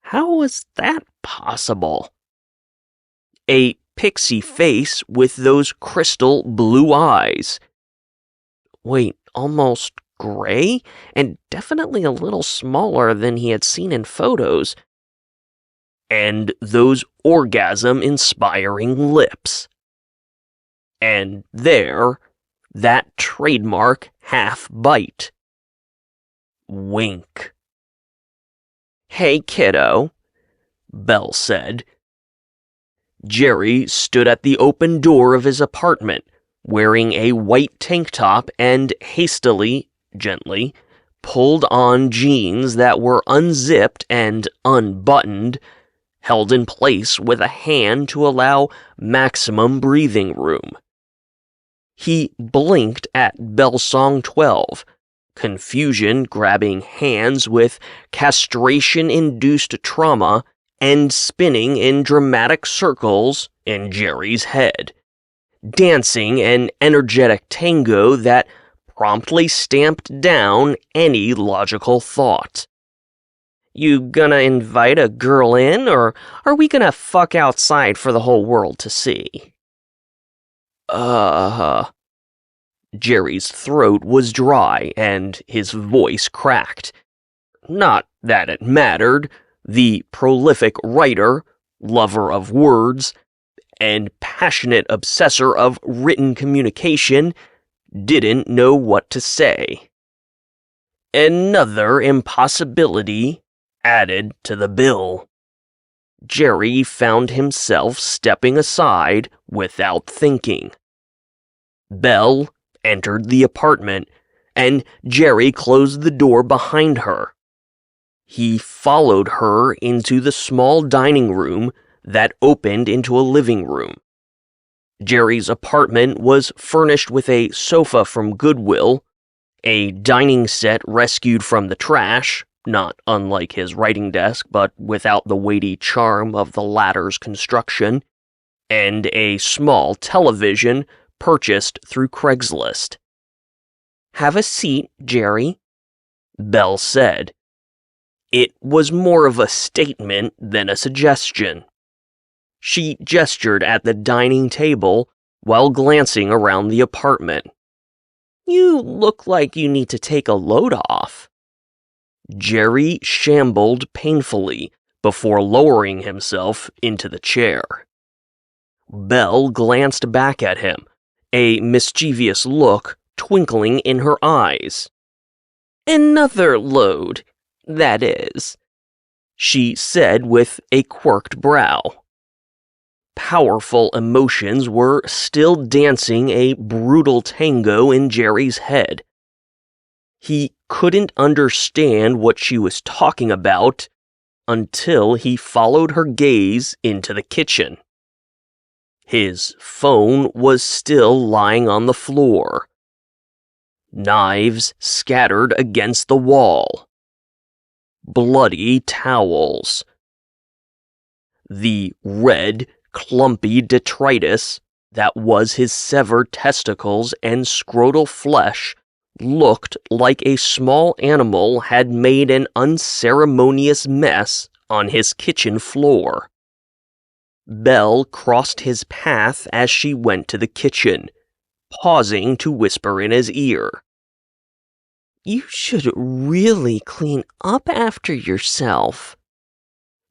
How was that possible? A pixie face with those crystal blue eyes. Wait, almost gray? And definitely a little smaller than he had seen in photos. And those orgasm-inspiring lips. And there, that trademark half-bite. Wink. "Hey, kiddo," Belle said. Jerry stood at the open door of his apartment, wearing a white tank top and hastily, gently, pulled on jeans that were unzipped and unbuttoned, held in place with a hand to allow maximum breathing room. He blinked at Bell Song 12, confusion grabbing hands with castration-induced trauma and spinning in dramatic circles in Jerry's head, dancing an energetic tango that promptly stamped down any logical thought. You gonna invite a girl in, or are we gonna fuck outside for the whole world to see? Jerry's throat was dry and his voice cracked. Not that it mattered. The prolific writer, lover of words, and passionate obsessor of written communication didn't know what to say. Another impossibility added to the bill. Jerry found himself stepping aside without thinking. Belle entered the apartment, and Jerry closed the door behind her. He followed her into the small dining room that opened into a living room. Jerry's apartment was furnished with a sofa from Goodwill, a dining set rescued from the trash, not unlike his writing desk, but without the weighty charm of the latter's construction, and a small television purchased through Craigslist. "Have a seat, Jerry," Belle said. It was more of a statement than a suggestion. She gestured at the dining table while glancing around the apartment. "You look like you need to take a load off." Jerry shambled painfully before lowering himself into the chair. Belle glanced back at him, a mischievous look twinkling in her eyes. "Another load, that is," she said with a quirked brow. Powerful emotions were still dancing a brutal tango in Jerry's head. He couldn't understand what she was talking about until he followed her gaze into the kitchen. His phone was still lying on the floor. Knives scattered against the wall. Bloody towels. The red, clumpy detritus that was his severed testicles and scrotal flesh looked like a small animal had made an unceremonious mess on his kitchen floor. Belle crossed his path as she went to the kitchen, pausing to whisper in his ear. "You should really clean up after yourself,"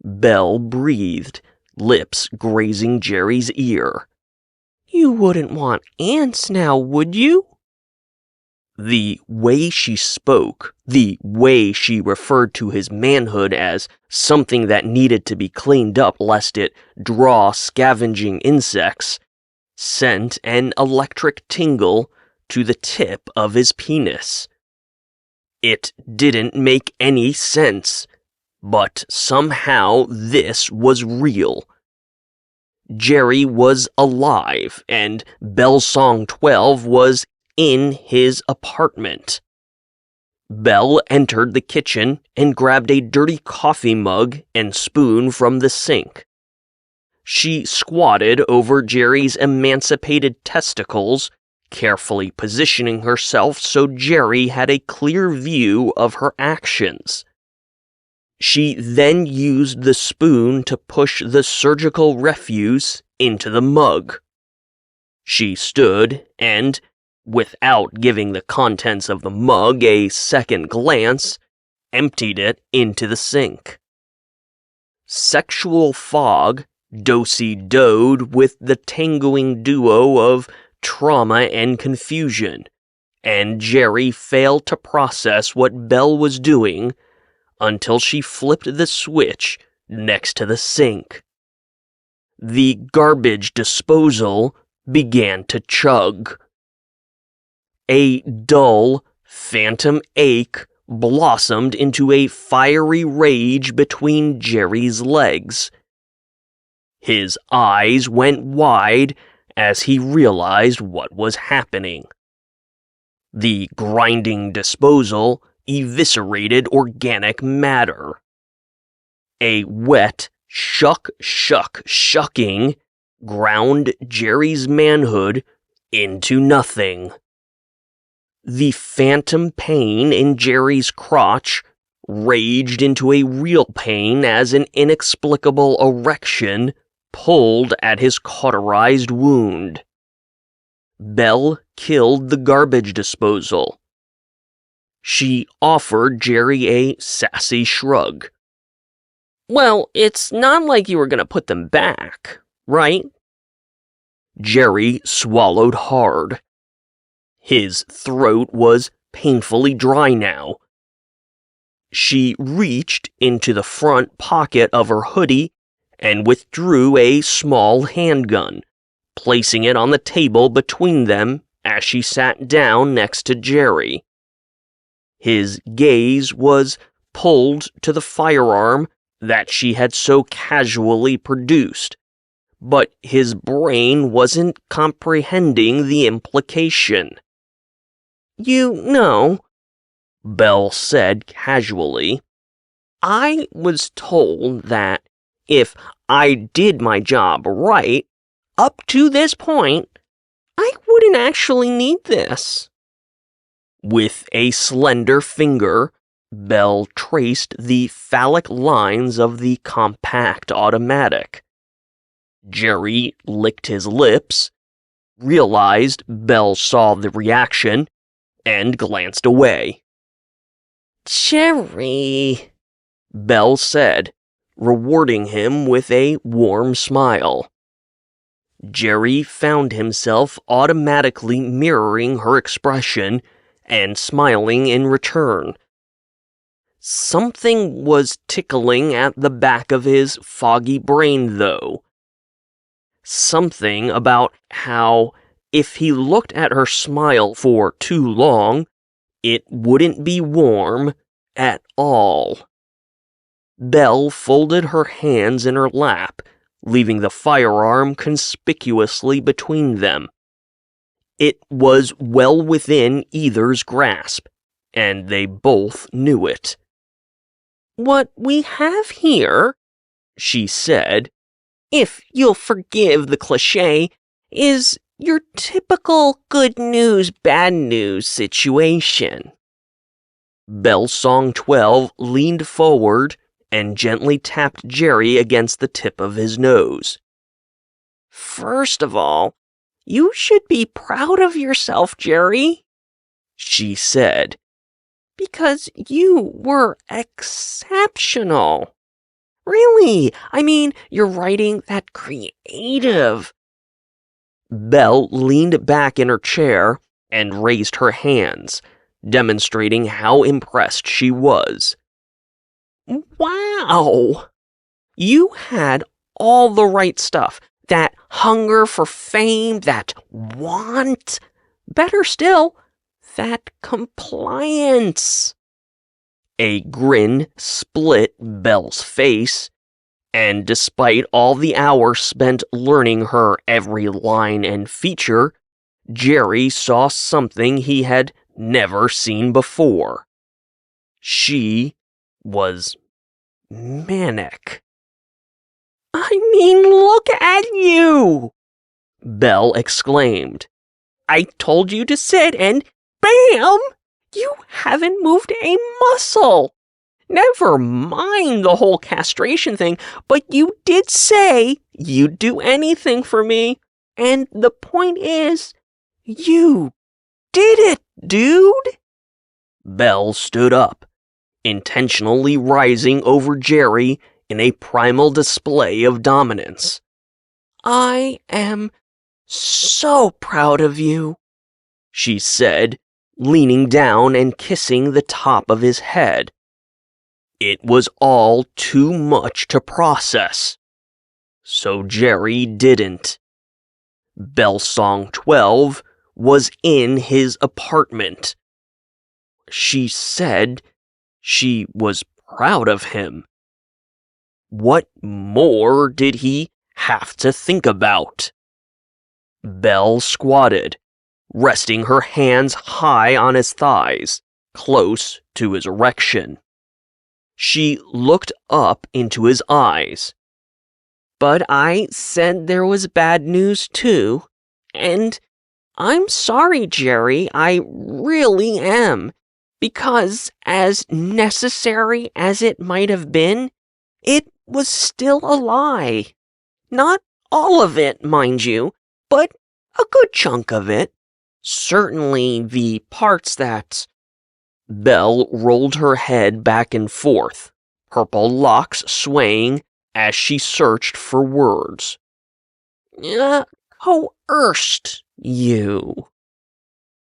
Belle breathed, lips grazing Jerry's ear. "You wouldn't want ants now, would you?" The way she spoke, the way she referred to his manhood as something that needed to be cleaned up lest it draw scavenging insects, sent an electric tingle to the tip of his penis. It didn't make any sense, but somehow this was real. Jerry was alive, and Belle Song 12 was in his apartment. Belle entered the kitchen and grabbed a dirty coffee mug and spoon from the sink. She squatted over Jerry's emancipated testicles, carefully positioning herself so Jerry had a clear view of her actions. She then used the spoon to push the surgical refuse into the mug. She stood and, without giving the contents of the mug a second glance, emptied it into the sink. Sexual fog do-si-doed with the tangoing duo of trauma and confusion, and Jerry failed to process what Belle was doing until she flipped the switch next to the sink. The garbage disposal began to chug. A dull, phantom ache blossomed into a fiery rage between Jerry's legs. His eyes went wide as he realized what was happening. The grinding disposal eviscerated organic matter. A wet, shucking ground Jerry's manhood into nothing. The phantom pain in Jerry's crotch raged into a real pain as an inexplicable erection pulled at his cauterized wound. Belle killed the garbage disposal. She offered Jerry a sassy shrug. "Well, it's not like you were going to put them back, right?" Jerry swallowed hard. His throat was painfully dry now. She reached into the front pocket of her hoodie and withdrew a small handgun, placing it on the table between them as she sat down next to Jerry. His gaze was pulled to the firearm that she had so casually produced, but his brain wasn't comprehending the implication. "You know," Belle said casually, "I was told that if I did my job right, up to this point, I wouldn't actually need this." With a slender finger, Belle traced the phallic lines of the compact automatic. Jerry licked his lips, realized Belle saw the reaction, and glanced away. "Jerry," Belle said, rewarding him with a warm smile. Jerry found himself automatically mirroring her expression and smiling in return. Something was tickling at the back of his foggy brain, though. Something about how, if he looked at her smile for too long, it wouldn't be warm at all. Belle folded her hands in her lap, leaving the firearm conspicuously between them. It was well within either's grasp, and they both knew it. "What we have here," she said, "if you'll forgive the cliché, is your typical good news, bad news situation." Belle Song 12 leaned forward and gently tapped Jerry against the tip of his nose. "First of all, you should be proud of yourself, Jerry," she said, "because you were exceptional. Really, I mean, you're writing that creative." Belle leaned back in her chair and raised her hands, demonstrating how impressed she was. "Wow! You had all the right stuff. That hunger for fame, that want. Better still, that compliance." A grin split Belle's face, and despite all the hours spent learning her every line and feature, Jerry saw something he had never seen before. She was manic. "I mean, look at you!" Belle exclaimed. "I told you to sit and bam! You haven't moved a muscle! Never mind the whole castration thing, but you did say you'd do anything for me. And the point is, you did it, dude!" Belle stood up, intentionally rising over Jerry in a primal display of dominance. "I am so proud of you," she said, leaning down and kissing the top of his head. It was all too much to process. So Jerry didn't. Bellsong 12 was in his apartment. She said she was proud of him. What more did he have to think about? Belle squatted, resting her hands high on his thighs, close to his erection. She looked up into his eyes. "But I said there was bad news too, and I'm sorry, Jerry, I really am, because as necessary as it might have been, it was still a lie. Not all of it, mind you, but a good chunk of it. Certainly the parts that..." Belle rolled her head back and forth, purple locks swaying as she searched for words. "Coerced you."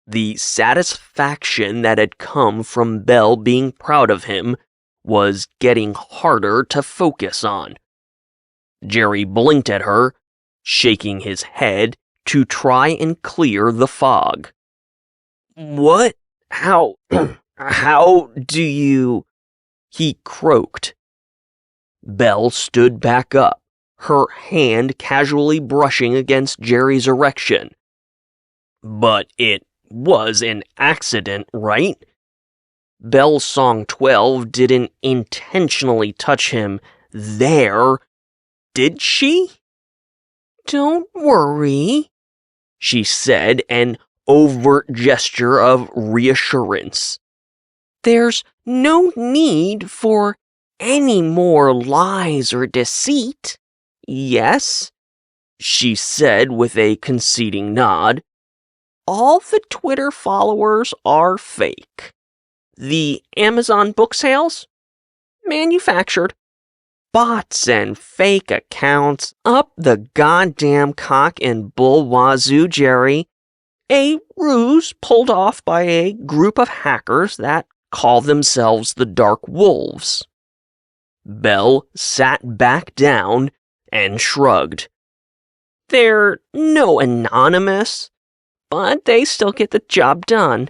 The satisfaction that had come from Belle being proud of him was getting harder to focus on. Jerry blinked at her, shaking his head to try and clear the fog. "What? How do you..." he croaked. Belle stood back up, her hand casually brushing against Jerry's erection. "But it was an accident, right? Bellsong 12 didn't intentionally touch him there, did she?" "Don't worry," she said, an overt gesture of reassurance. "There's no need for any more lies or deceit. Yes?" she said with a conceding nod. "All the Twitter followers are fake. The Amazon book sales? Manufactured. Bots and fake accounts up the goddamn cock and bull wazoo, Jerry. A ruse pulled off by a group of hackers that call themselves the Dark Wolves." Belle sat back down and shrugged. "They're no anonymous, but they still get the job done.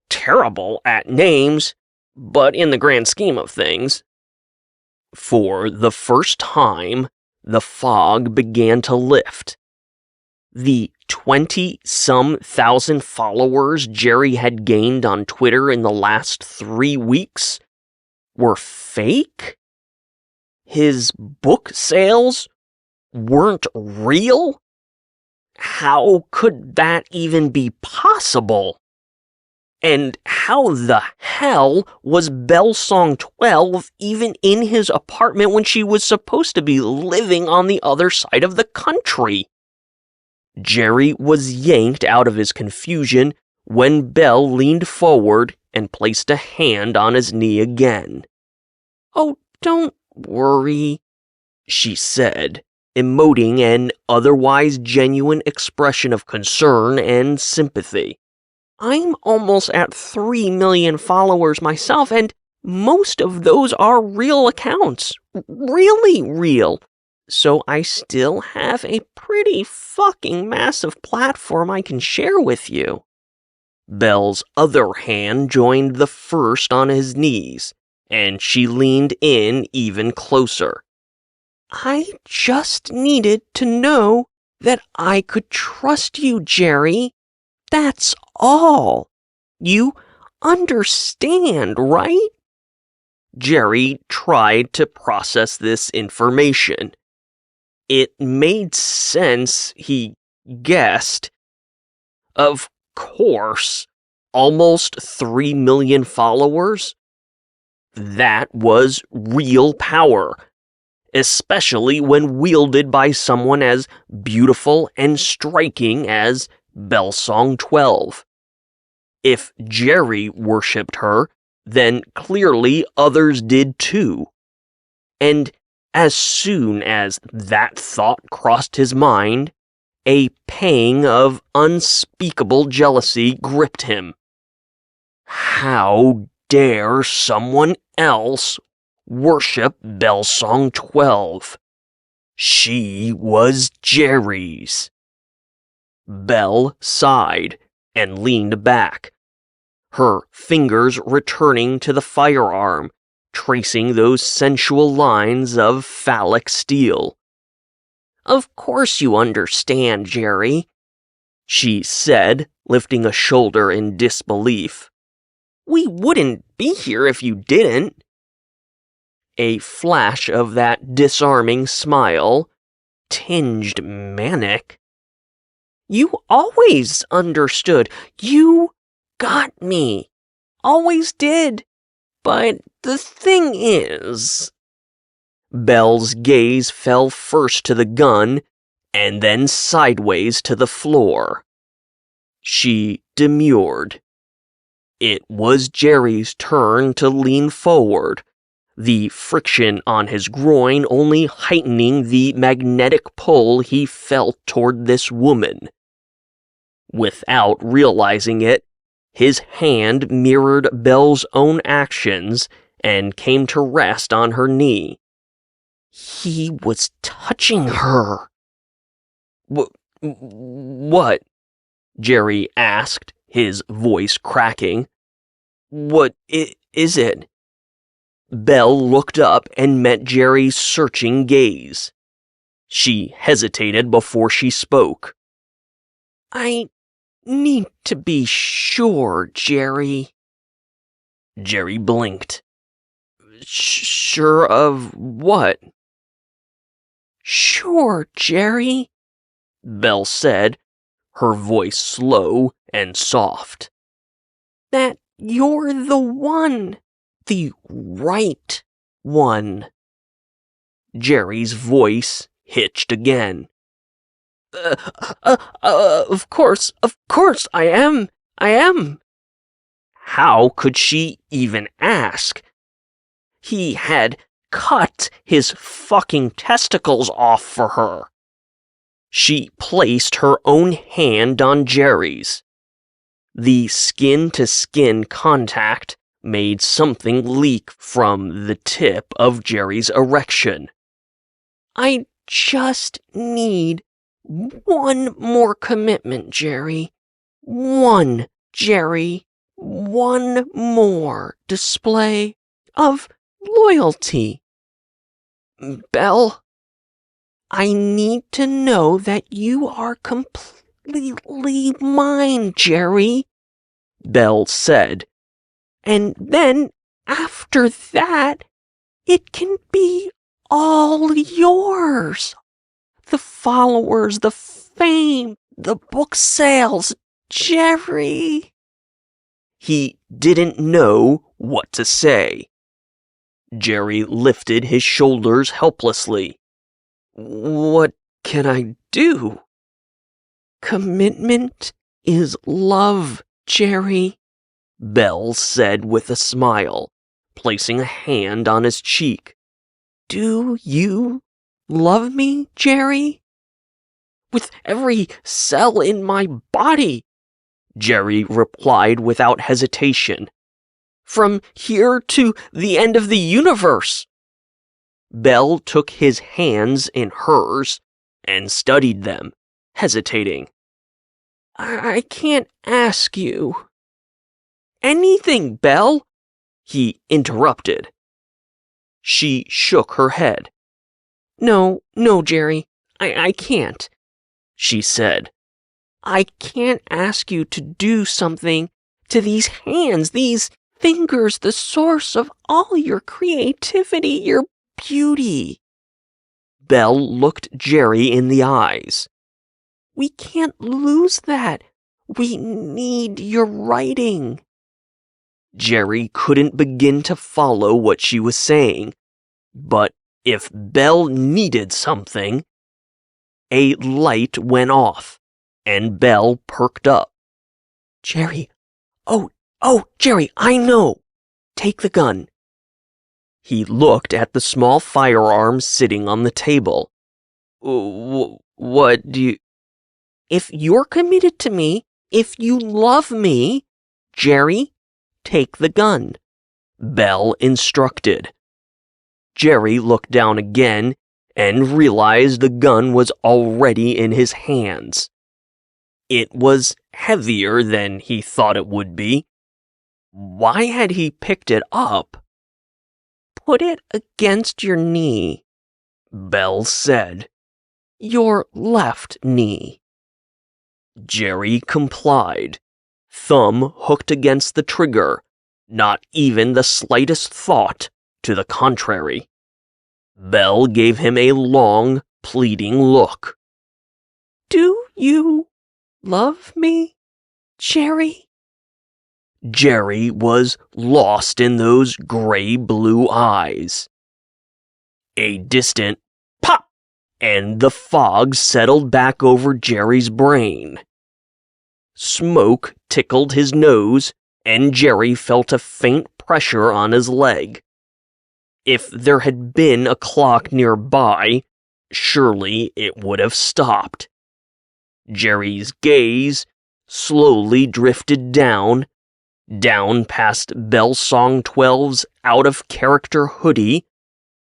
Terrible at names, but in the grand scheme of things." For the first time, the fog began to lift. The 20-some thousand followers Jerry had gained on Twitter in the last 3 weeks were fake? His book sales weren't real? How could that even be possible? And how the hell was Bellsong 12 even in his apartment when she was supposed to be living on the other side of the country? Jerry was yanked out of his confusion when Belle leaned forward and placed a hand on his knee again. "Oh, don't worry," she said, emoting an otherwise genuine expression of concern and sympathy. "I'm almost at 3 million followers myself, and most of those are real accounts. Really real. So I still have a pretty fucking massive platform I can share with you." Belle's other hand joined the first on his knees, and she leaned in even closer. "I just needed to know that I could trust you, Jerry. That's all. You understand, right? Jerry tried to process this information. It made sense, he guessed. Of course, almost 3 million followers? That was real power, especially when wielded by someone as beautiful and striking as Bellsong 12. If Jerry worshipped her, then clearly others did too. And as soon as that thought crossed his mind, a pang of unspeakable jealousy gripped him. How dare someone else worship Bellsong 12? She was Jerry's. Belle sighed and leaned back, her fingers returning to the firearm, tracing those sensual lines of phallic steel. Of course you understand, Jerry, she said, lifting a shoulder in disbelief. We wouldn't be here if you didn't. A flash of that disarming smile, tinged manic. You always understood. You got me. Always did. But the thing is... Belle's gaze fell first to the gun, and then sideways to the floor. She demurred. It was Jerry's turn to lean forward, the friction on his groin only heightening the magnetic pull he felt toward this woman. Without realizing it, his hand mirrored Belle's own actions and came to rest on her knee. He was touching her. What? Jerry asked, his voice cracking. What is it? Belle looked up and met Jerry's searching gaze. She hesitated before she spoke. I need to be sure, Jerry. Jerry blinked. Sure of what? Sure, Jerry, Belle said, her voice slow and soft. That you're the one, the right one. Jerry's voice hitched again. Of course, I am. How could she even ask? He had cut his fucking testicles off for her. She placed her own hand on Jerry's. The skin-to-skin contact made something leak from the tip of Jerry's erection. I just need one more commitment, Jerry. One, Jerry. One more display of loyalty. Belle, I need to know that you are completely mine, Jerry, Belle said. And then, after that, it can be all yours. The followers, the fame, the book sales, Jerry. He didn't know what to say. Jerry lifted his shoulders helplessly. What can I do? Commitment is love, Jerry, Belle said with a smile, placing a hand on his cheek. Do you love me, Jerry? With every cell in my body, Jerry replied without hesitation. From here to the end of the universe. Belle took his hands in hers and studied them, hesitating. I can't ask you. Anything, Belle, he interrupted. She shook her head. No, Jerry, I can't, she said. I can't ask you to do something to these hands, these fingers, the source of all your creativity, your beauty. Belle looked Jerry in the eyes. We can't lose that. We need your writing. Jerry couldn't begin to follow what she was saying, but if Belle needed something... A light went off, and Belle perked up. Jerry, oh, Jerry, I know. Take the gun. He looked at the small firearm sitting on the table. What do you... If you're committed to me, if you love me, Jerry, take the gun, Belle instructed. Jerry looked down again and realized the gun was already in his hands. It was heavier than he thought it would be. Why had he picked it up? Put it against your knee, Belle said. Your left knee. Jerry complied, thumb hooked against the trigger, not even the slightest thought to the contrary. Belle gave him a long, pleading look. Do you love me, Jerry? Jerry was lost in those gray-blue eyes. A distant pop, and the fog settled back over Jerry's brain. Smoke tickled his nose, and Jerry felt a faint pressure on his leg. If there had been a clock nearby, surely it would have stopped. Jerry's gaze slowly drifted down past Belle Song 12's out-of-character hoodie,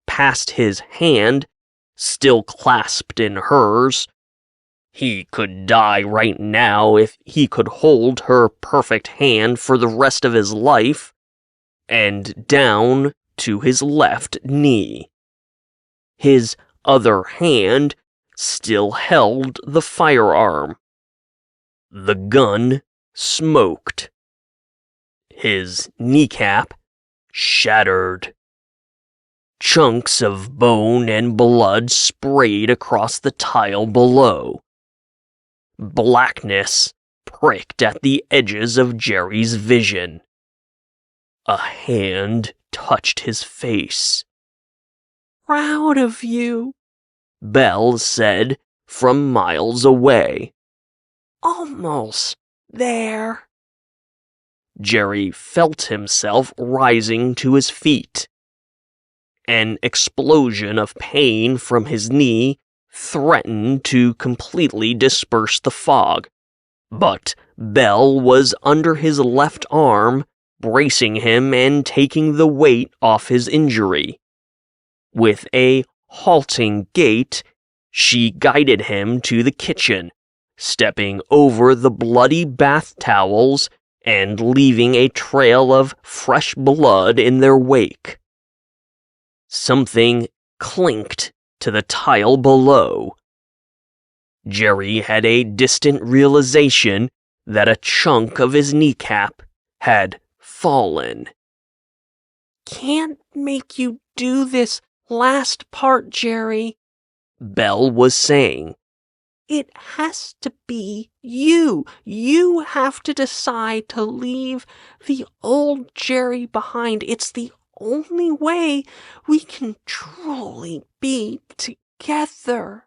past his hand, still clasped in hers. He could die right now if he could hold her perfect hand for the rest of his life, and down to his left knee. His other hand still held the firearm. The gun smoked. His kneecap shattered. Chunks of bone and blood sprayed across the tile below. Blackness pricked at the edges of Jerry's vision. A hand touched his face. Proud of you, Belle said from miles away. Almost there. Jerry felt himself rising to his feet. An explosion of pain from his knee threatened to completely disperse the fog, but Belle was under his left arm, bracing him and taking the weight off his injury. With a halting gait, she guided him to the kitchen, stepping over the bloody bath towels and leaving a trail of fresh blood in their wake. Something clinked to the tile below. Jerry had a distant realization that a chunk of his kneecap had fallen. Can't make you do this last part, Jerry, Belle was saying. It has to be you. You have to decide to leave the old Jerry behind. It's the only way we can truly be together.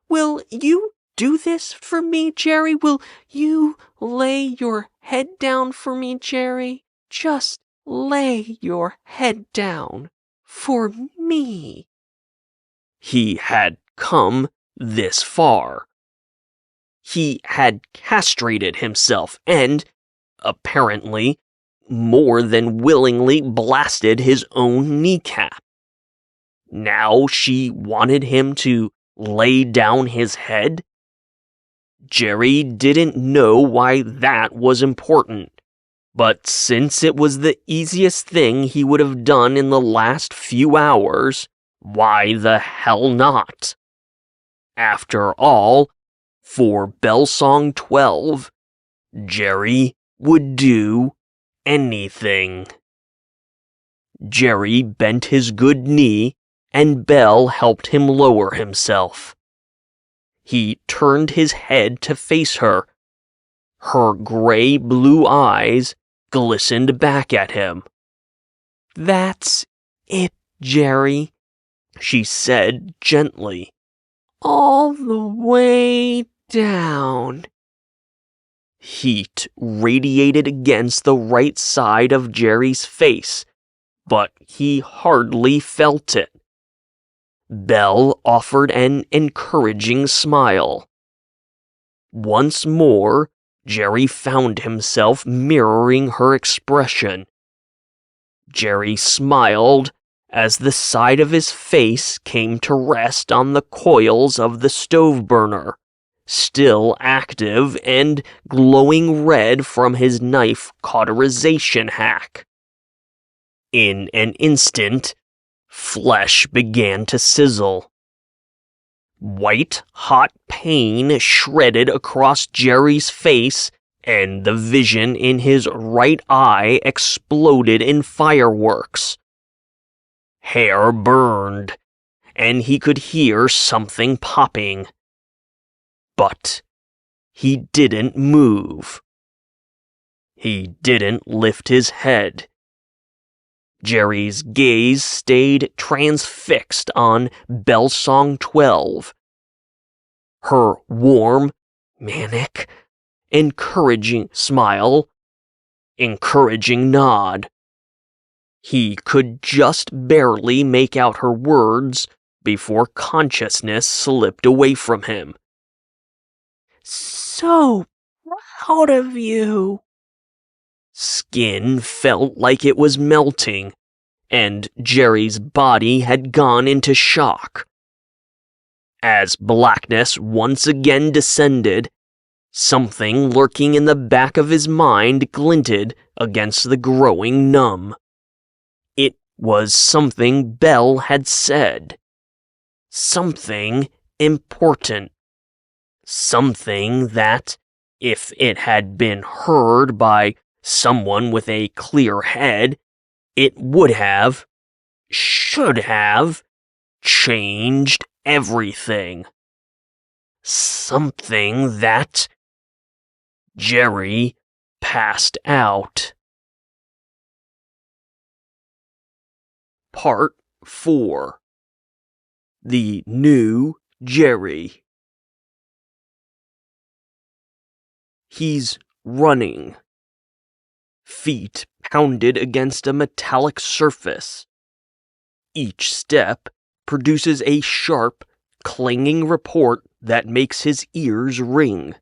Will you do this for me, Jerry? Will you lay your head down for me, Jerry? Just lay your head down for me. He had come this far. He had castrated himself and, apparently, more than willingly blasted his own kneecap. Now she wanted him to lay down his head? Jerry didn't know why that was important, but since it was the easiest thing he would have done in the last few hours, why the hell not? After all, For Bell Song 12, Jerry would do anything. Jerry bent his good knee, and Belle helped him lower himself. He turned his head to face her. Her gray-blue eyes glistened back at him. "That's it, Jerry," she said gently. "All the way down." Heat radiated against the right side of Jerry's face, but he hardly felt it. Belle offered an encouraging smile. Once more, Jerry found himself mirroring her expression. Jerry smiled as the side of his face came to rest on the coils of the stove burner, still active and glowing red from his knife cauterization hack. In an instant, flesh began to sizzle. White, hot pain shredded across Jerry's face, and the vision in his right eye exploded in fireworks. Hair burned, and he could hear something popping. But he didn't move. He didn't lift his head. Jerry's gaze stayed transfixed on Bell Song 12. Her warm, manic, encouraging smile, encouraging nod. He could just barely make out her words before consciousness slipped away from him. "So proud of you." Skin felt like it was melting, and Jerry's body had gone into shock. As blackness once again descended, something lurking in the back of his mind glinted against the growing numb. It was something Belle had said. Something important. Something that, if it had been heard by someone with a clear head, it would have, should have, changed everything. Something that... Jerry passed out. Part 4. The New Jerry. He's running. Feet pounded against a metallic surface. Each step produces a sharp, clanging report that makes his ears ring.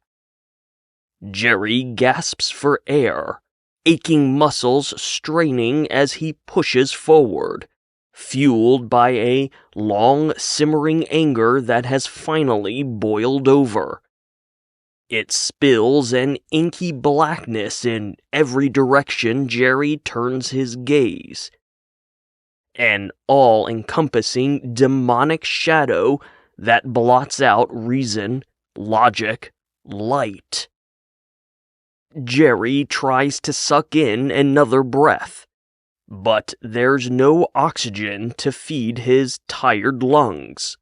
Jerry gasps for air, aching muscles straining as he pushes forward, fueled by a long simmering anger that has finally boiled over. It spills an inky blackness in every direction Jerry turns his gaze. An all-encompassing demonic shadow that blots out reason, logic, light. Jerry tries to suck in another breath, but there's no oxygen to feed his tired lungs.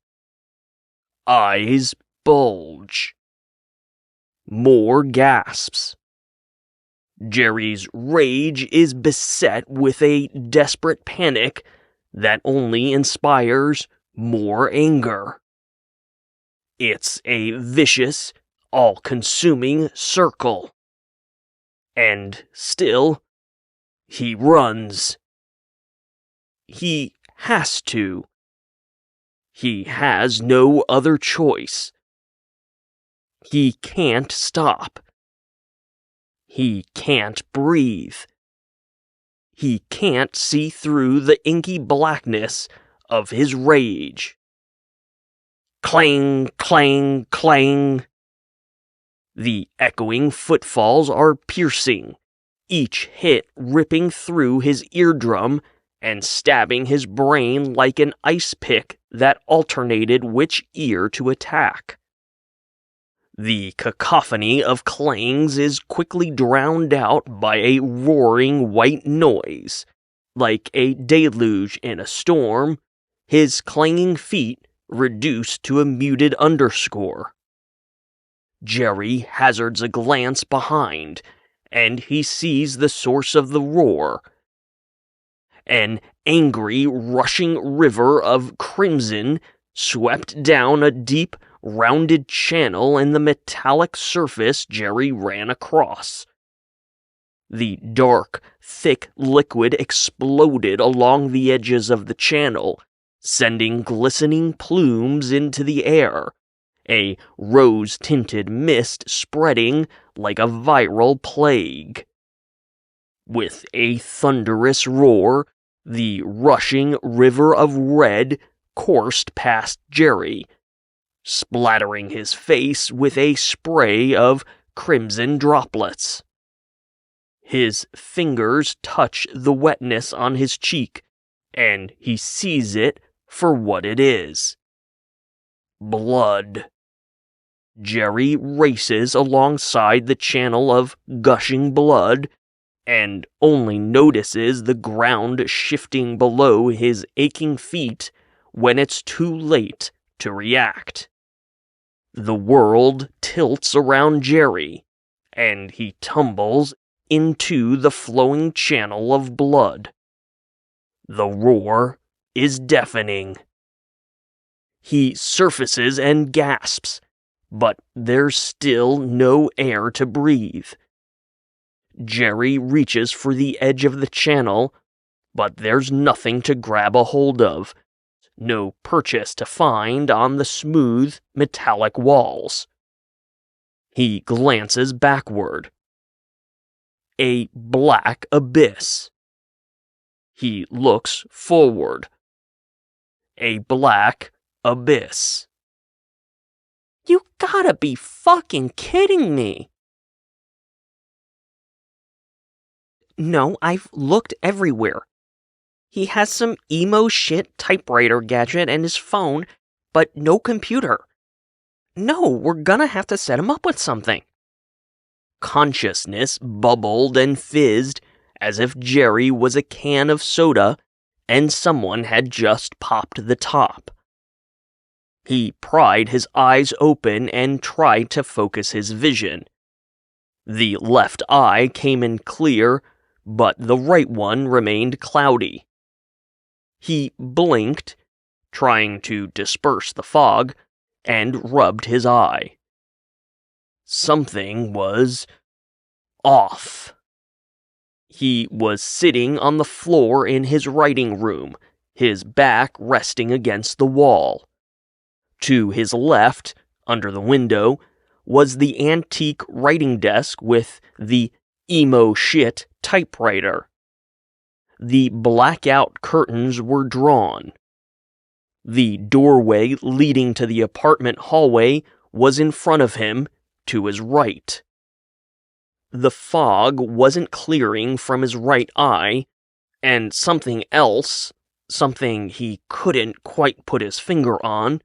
Eyes bulge. More gasps. Jerry's rage is beset with a desperate panic that only inspires more anger. It's a vicious, all-consuming circle. And still, he runs. He has to. He has no other choice. He can't stop. He can't breathe. He can't see through the inky blackness of his rage. Clang, clang, clang. The echoing footfalls are piercing, each hit ripping through his eardrum and stabbing his brain like an ice pick that alternated which ear to attack. The cacophony of clangs is quickly drowned out by a roaring white noise. Like a deluge in a storm, his clanging feet reduced to a muted underscore. Jerry hazards a glance behind, and he sees the source of the roar. An angry, rushing river of crimson swept down a deep, rounded channel in the metallic surface Jerry ran across. The dark, thick liquid exploded along the edges of the channel, sending glistening plumes into the air, a rose-tinted mist spreading like a viral plague. With a thunderous roar, the rushing river of red coursed past Jerry, splattering his face with a spray of crimson droplets. His fingers touch the wetness on his cheek, and he sees it for what it is. Blood. Jerry races alongside the channel of gushing blood, and only notices the ground shifting below his aching feet when it's too late to react. The world tilts around Jerry, and he tumbles into the flowing channel of blood. The roar is deafening. He surfaces and gasps, but there's still no air to breathe. Jerry reaches for the edge of the channel, but there's nothing to grab a hold of, no purchase to find on the smooth, metallic walls. He glances backward. A black abyss. He looks forward. A black abyss. You gotta be fucking kidding me! No, I've looked everywhere. He has some emo shit typewriter gadget and his phone, but no computer. No, we're gonna have to set him up with something. Consciousness bubbled and fizzed as if Jerry was a can of soda and someone had just popped the top. He pried his eyes open and tried to focus his vision. The left eye came in clear, but the right one remained cloudy. He blinked, trying to disperse the fog, and rubbed his eye. Something was off. He was sitting on the floor in his writing room, his back resting against the wall. To his left, under the window, was the antique writing desk with the emo shit typewriter. The blackout curtains were drawn. The doorway leading to the apartment hallway was in front of him, to his right. The fog wasn't clearing from his right eye, and something else, something he couldn't quite put his finger on,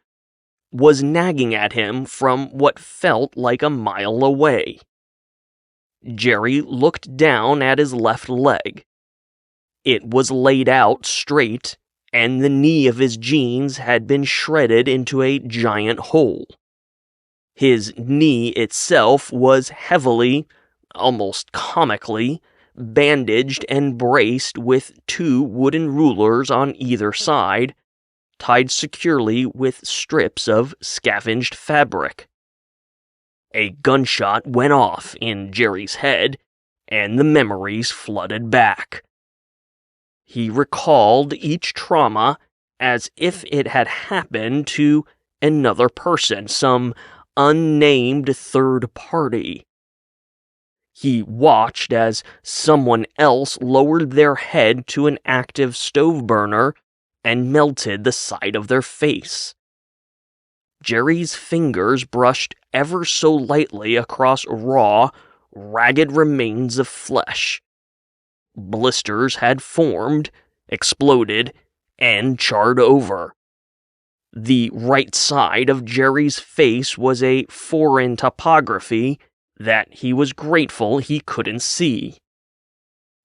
was nagging at him from what felt like a mile away. Jerry looked down at his left leg. It was laid out straight, and the knee of his jeans had been shredded into a giant hole. His knee itself was heavily, almost comically, bandaged and braced with 2 wooden rulers on either side, tied securely with strips of scavenged fabric. A gunshot went off in Jerry's head, and the memories flooded back. He recalled each trauma as if it had happened to another person, some unnamed third party. He watched as someone else lowered their head to an active stove burner and melted the side of their face. Jerry's fingers brushed ever so lightly across raw, ragged remains of flesh. Blisters had formed, exploded, and charred over. The right side of Jerry's face was a foreign topography that he was grateful he couldn't see.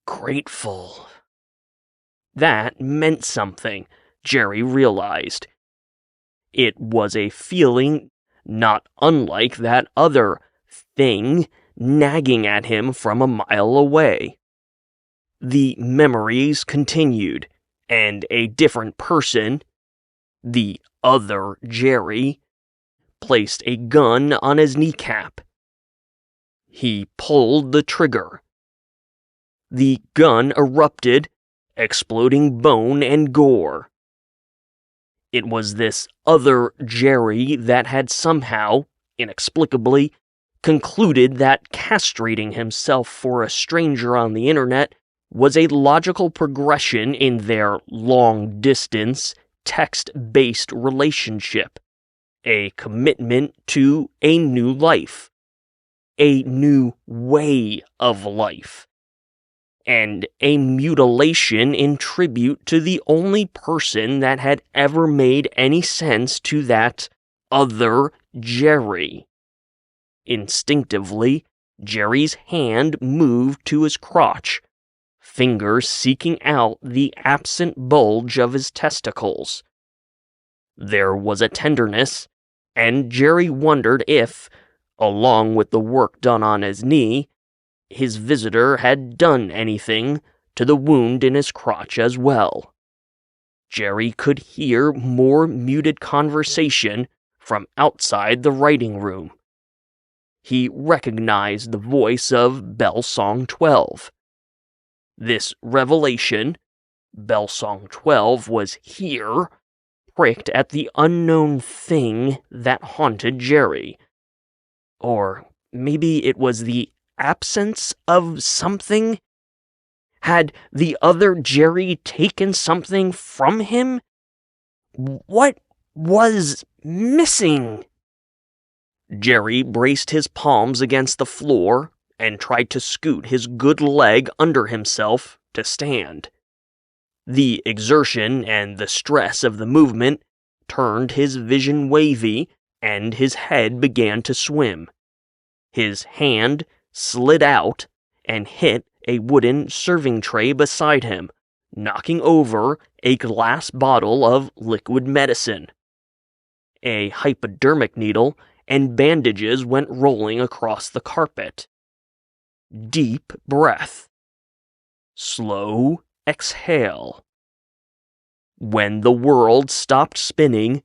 Grateful. That meant something, Jerry realized. It was a feeling not unlike that other thing nagging at him from a mile away. The memories continued, and a different person, the other Jerry, placed a gun on his kneecap. He pulled the trigger. The gun erupted, exploding bone and gore. It was this other Jerry that had somehow, inexplicably, concluded that castrating himself for a stranger on the internet was a logical progression in their long-distance, text-based relationship, a commitment to a new life, a new way of life, and a mutilation in tribute to the only person that had ever made any sense to that other Jerry. Instinctively, Jerry's hand moved to his crotch, fingers seeking out the absent bulge of his testicles. There was a tenderness, and Jerry wondered if, along with the work done on his knee, his visitor had done anything to the wound in his crotch as well. Jerry could hear more muted conversation from outside the writing room. He recognized the voice of Belle Song 12. This revelation, Belle Song 12 was here, pricked at the unknown thing that haunted Jerry. Or maybe it was the absence of something? Had the other Jerry taken something from him? What was missing? Jerry braced his palms against the floor and tried to scoot his good leg under himself to stand. The exertion and the stress of the movement turned his vision wavy, and his head began to swim. His hand slid out and hit a wooden serving tray beside him, knocking over a glass bottle of liquid medicine. A hypodermic needle and bandages went rolling across the carpet. Deep breath. Slow exhale. When the world stopped spinning,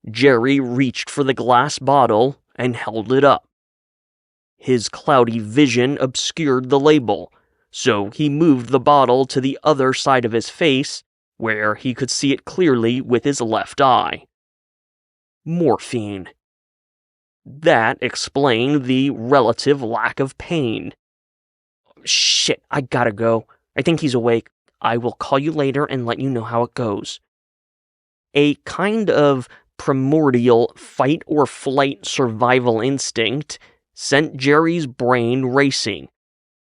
Jerry reached for the glass bottle and held it up. His cloudy vision obscured the label, so he moved the bottle to the other side of his face, where he could see it clearly with his left eye. Morphine. That explained the relative lack of pain. Shit, I gotta go. I think he's awake. I will call you later and let you know how it goes. A kind of primordial fight-or-flight survival instinct sent Jerry's brain racing,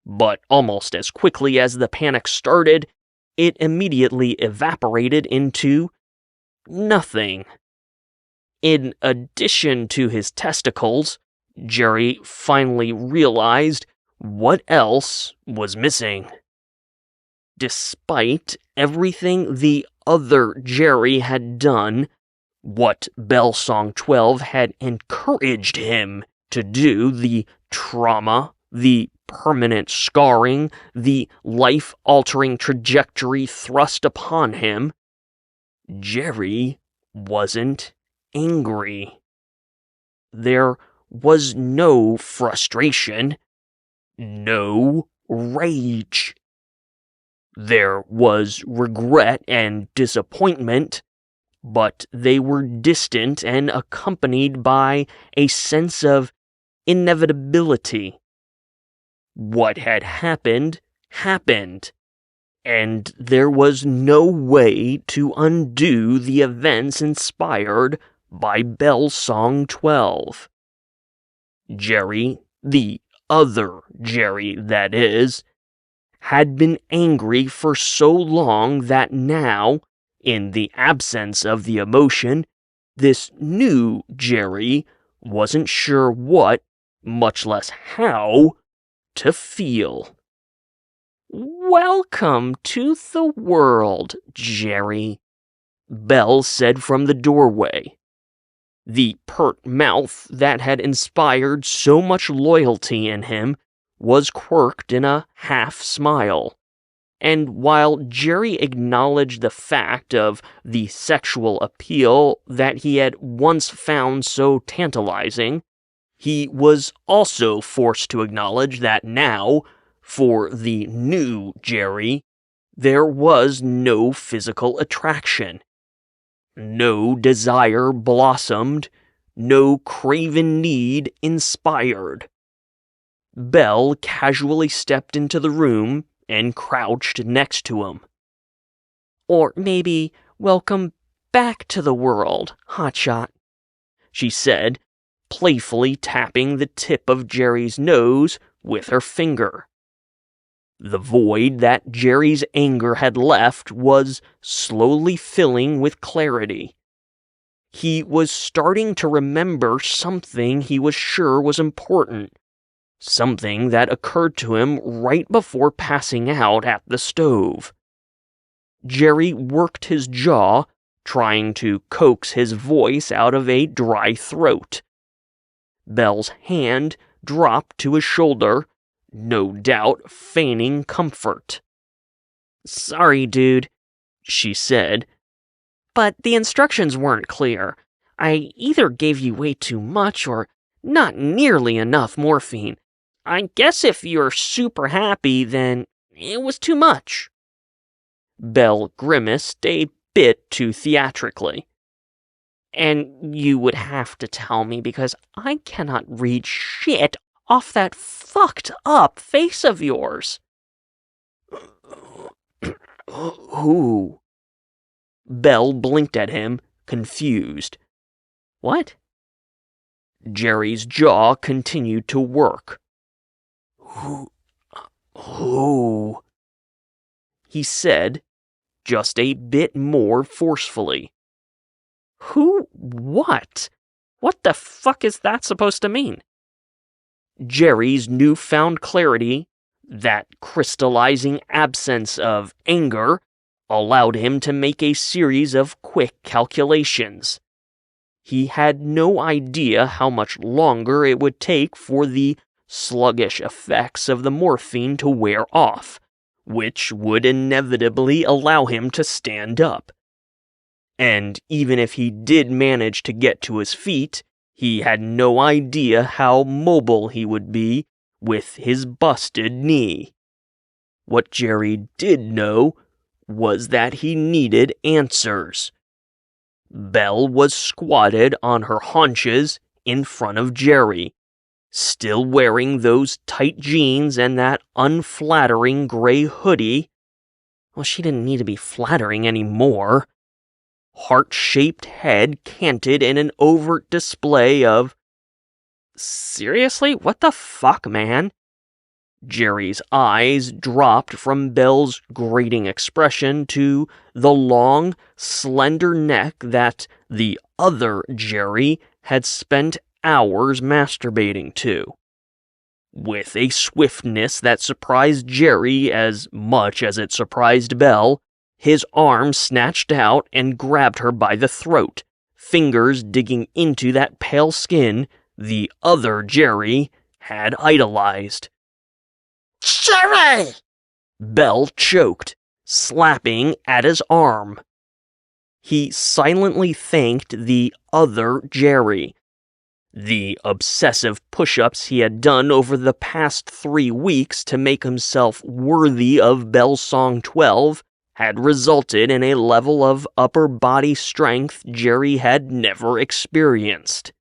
but almost as quickly as the panic started, it immediately evaporated into nothing. In addition to his testicles, Jerry finally realized what else was missing. Despite everything the other Jerry had done, what Belle Song 12 had encouraged him to do, the trauma, the permanent scarring, the life-altering trajectory thrust upon him, Jerry wasn't angry. There was no frustration, no rage. There was regret and disappointment, but they were distant and accompanied by a sense of inevitability. What had happened, happened, and there was no way to undo the events inspired by Belle Song 12. Jerry, the other Jerry, that is, had been angry for so long that now, in the absence of the emotion, This new Jerry wasn't sure what, much less how, to feel. "Welcome to the world, Jerry," Belle said from the doorway. The pert mouth that had inspired so much loyalty in him was quirked in a half-smile. And while Jerry acknowledged the fact of the sexual appeal that he had once found so tantalizing, he was also forced to acknowledge that now, for the new Jerry, there was no physical attraction. No desire blossomed, no craven need inspired. Belle casually stepped into the room and crouched next to him. "Or maybe, welcome back to the world, hotshot," she said, playfully tapping the tip of Jerry's nose with her finger. The void that Jerry's anger had left was slowly filling with clarity. He was starting to remember something he was sure was important, something that occurred to him right before passing out at the stove. Jerry worked his jaw, trying to coax his voice out of a dry throat. Belle's hand dropped to his shoulder, no doubt feigning comfort. "Sorry, dude," she said, "but the instructions weren't clear. I either gave you way too much or not nearly enough morphine. I guess if you're super happy, then it was too much." Belle grimaced a bit too theatrically. "And you would have to tell me because I cannot read shit off that fucked up face of yours." "Who?" Belle blinked at him, confused. "What?" Jerry's jaw continued to work. Who? He said, just a bit more forcefully. "Who what? What the fuck is that supposed to mean?" Jerry's newfound clarity, that crystallizing absence of anger, allowed him to make a series of quick calculations. He had no idea how much longer it would take for the sluggish effects of the morphine to wear off, which would inevitably allow him to stand up. And even if he did manage to get to his feet, he had no idea how mobile he would be with his busted knee. What Jerry did know was that he needed answers. Belle was squatted on her haunches in front of Jerry, still wearing those tight jeans and that unflattering gray hoodie. Well, she didn't need to be flattering anymore. Heart-shaped head canted in an overt display of... Seriously? What the fuck, man? Jerry's eyes dropped from Belle's grating expression to the long, slender neck that the other Jerry had spent hours masturbating to. With a swiftness that surprised Jerry as much as it surprised Belle, his arm snatched out and grabbed her by the throat, fingers digging into that pale skin the other Jerry had idolized. "Jerry!" Belle choked, slapping at his arm. He silently thanked the other Jerry. The obsessive push-ups he had done over the past 3 weeks to make himself worthy of Belle's Song 12 had resulted in a level of upper body strength Jerry had never experienced.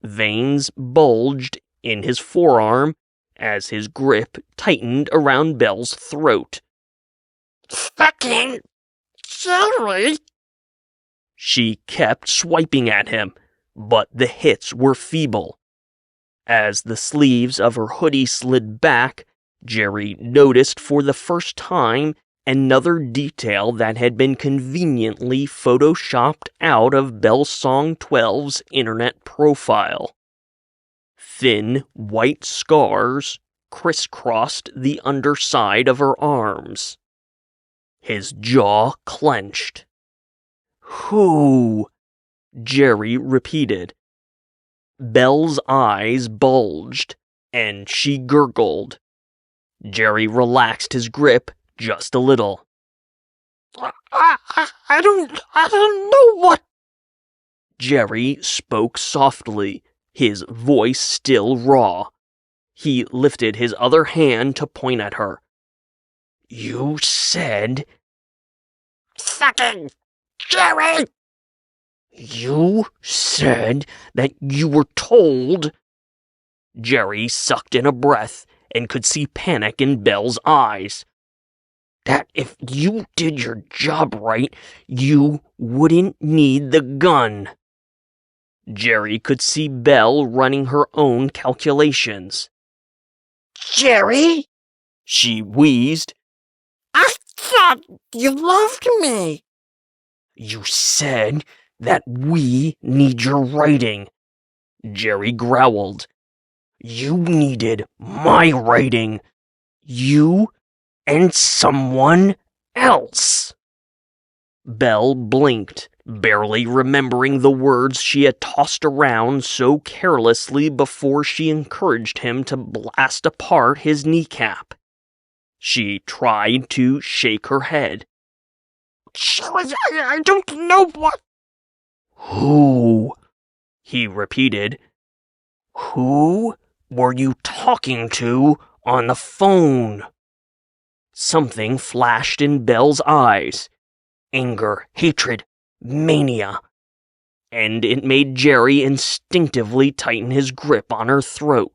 Veins bulged in his forearm as his grip tightened around Belle's throat. "Fucking Jerry!" She kept swiping at him, but the hits were feeble. As the sleeves of her hoodie slid back, Jerry noticed for the first time another detail that had been conveniently photoshopped out of Belle Song 12's internet profile. Thin, white scars crisscrossed the underside of her arms. His jaw clenched. "Who?" Jerry repeated. Belle's eyes bulged, and she gurgled. Jerry relaxed his grip just a little. I don't know what... Jerry spoke softly, his voice still raw. He lifted his other hand to point at her. "You said..." "Fucking Jerry!" "You said that you were told..." Jerry sucked in a breath and could see panic in Belle's eyes. "That if you did your job right, you wouldn't need the gun." Jerry could see Belle running her own calculations. "Jerry?" she wheezed. "I thought you loved me." "You said that we need your writing," Jerry growled. "You needed my writing. You and someone else." Belle blinked, barely remembering the words she had tossed around so carelessly before she encouraged him to blast apart his kneecap. She tried to shake her head. I don't know what..." "Who?" he repeated. "Who were you talking to on the phone?" Something flashed in Belle's eyes. Anger, hatred, mania. And it made Jerry instinctively tighten his grip on her throat.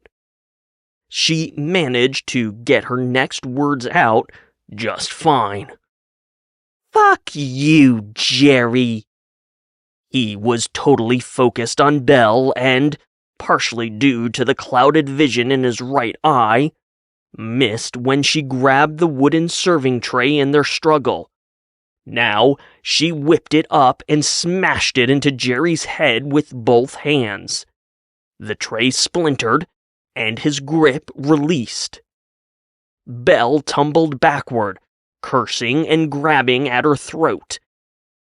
She managed to get her next words out just fine. "Fuck you, Jerry." He was totally focused on Belle and, partially due to the clouded vision in his right eye, missed when she grabbed the wooden serving tray in their struggle. Now, she whipped it up and smashed it into Jerry's head with both hands. The tray splintered, and his grip released. Belle tumbled backward, cursing and grabbing at her throat.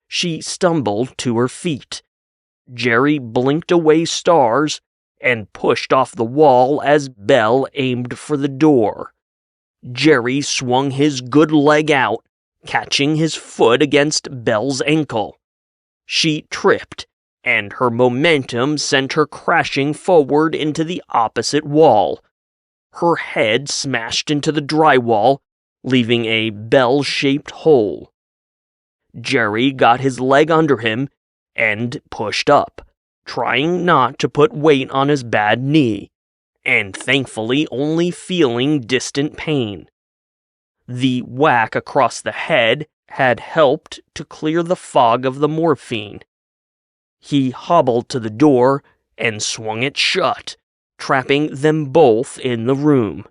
She stumbled to her feet. Jerry blinked away stars and pushed off the wall as Belle aimed for the door. Jerry swung his good leg out, catching his foot against Belle's ankle. She tripped, and her momentum sent her crashing forward into the opposite wall. Her head smashed into the drywall, leaving a bell-shaped hole. Jerry got his leg under him and pushed up, trying not to put weight on his bad knee, and thankfully only feeling distant pain. The whack across the head had helped to clear the fog of the morphine. He hobbled to the door and swung it shut, trapping them both in the room.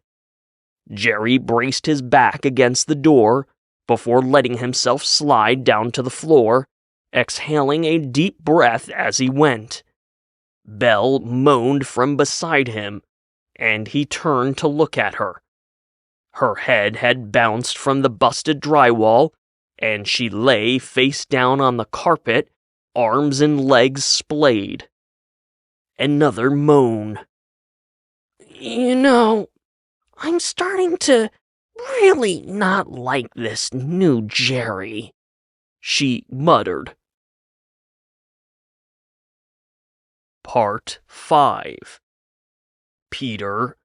Jerry braced his back against the door before letting himself slide down to the floor, exhaling a deep breath as he went. Belle moaned from beside him, and he turned to look at her. Her head had bounced from the busted drywall, and she lay face down on the carpet, arms and legs splayed. Another moan. "You know, I'm starting to really not like this new Jerry," she muttered. Part 5. Peter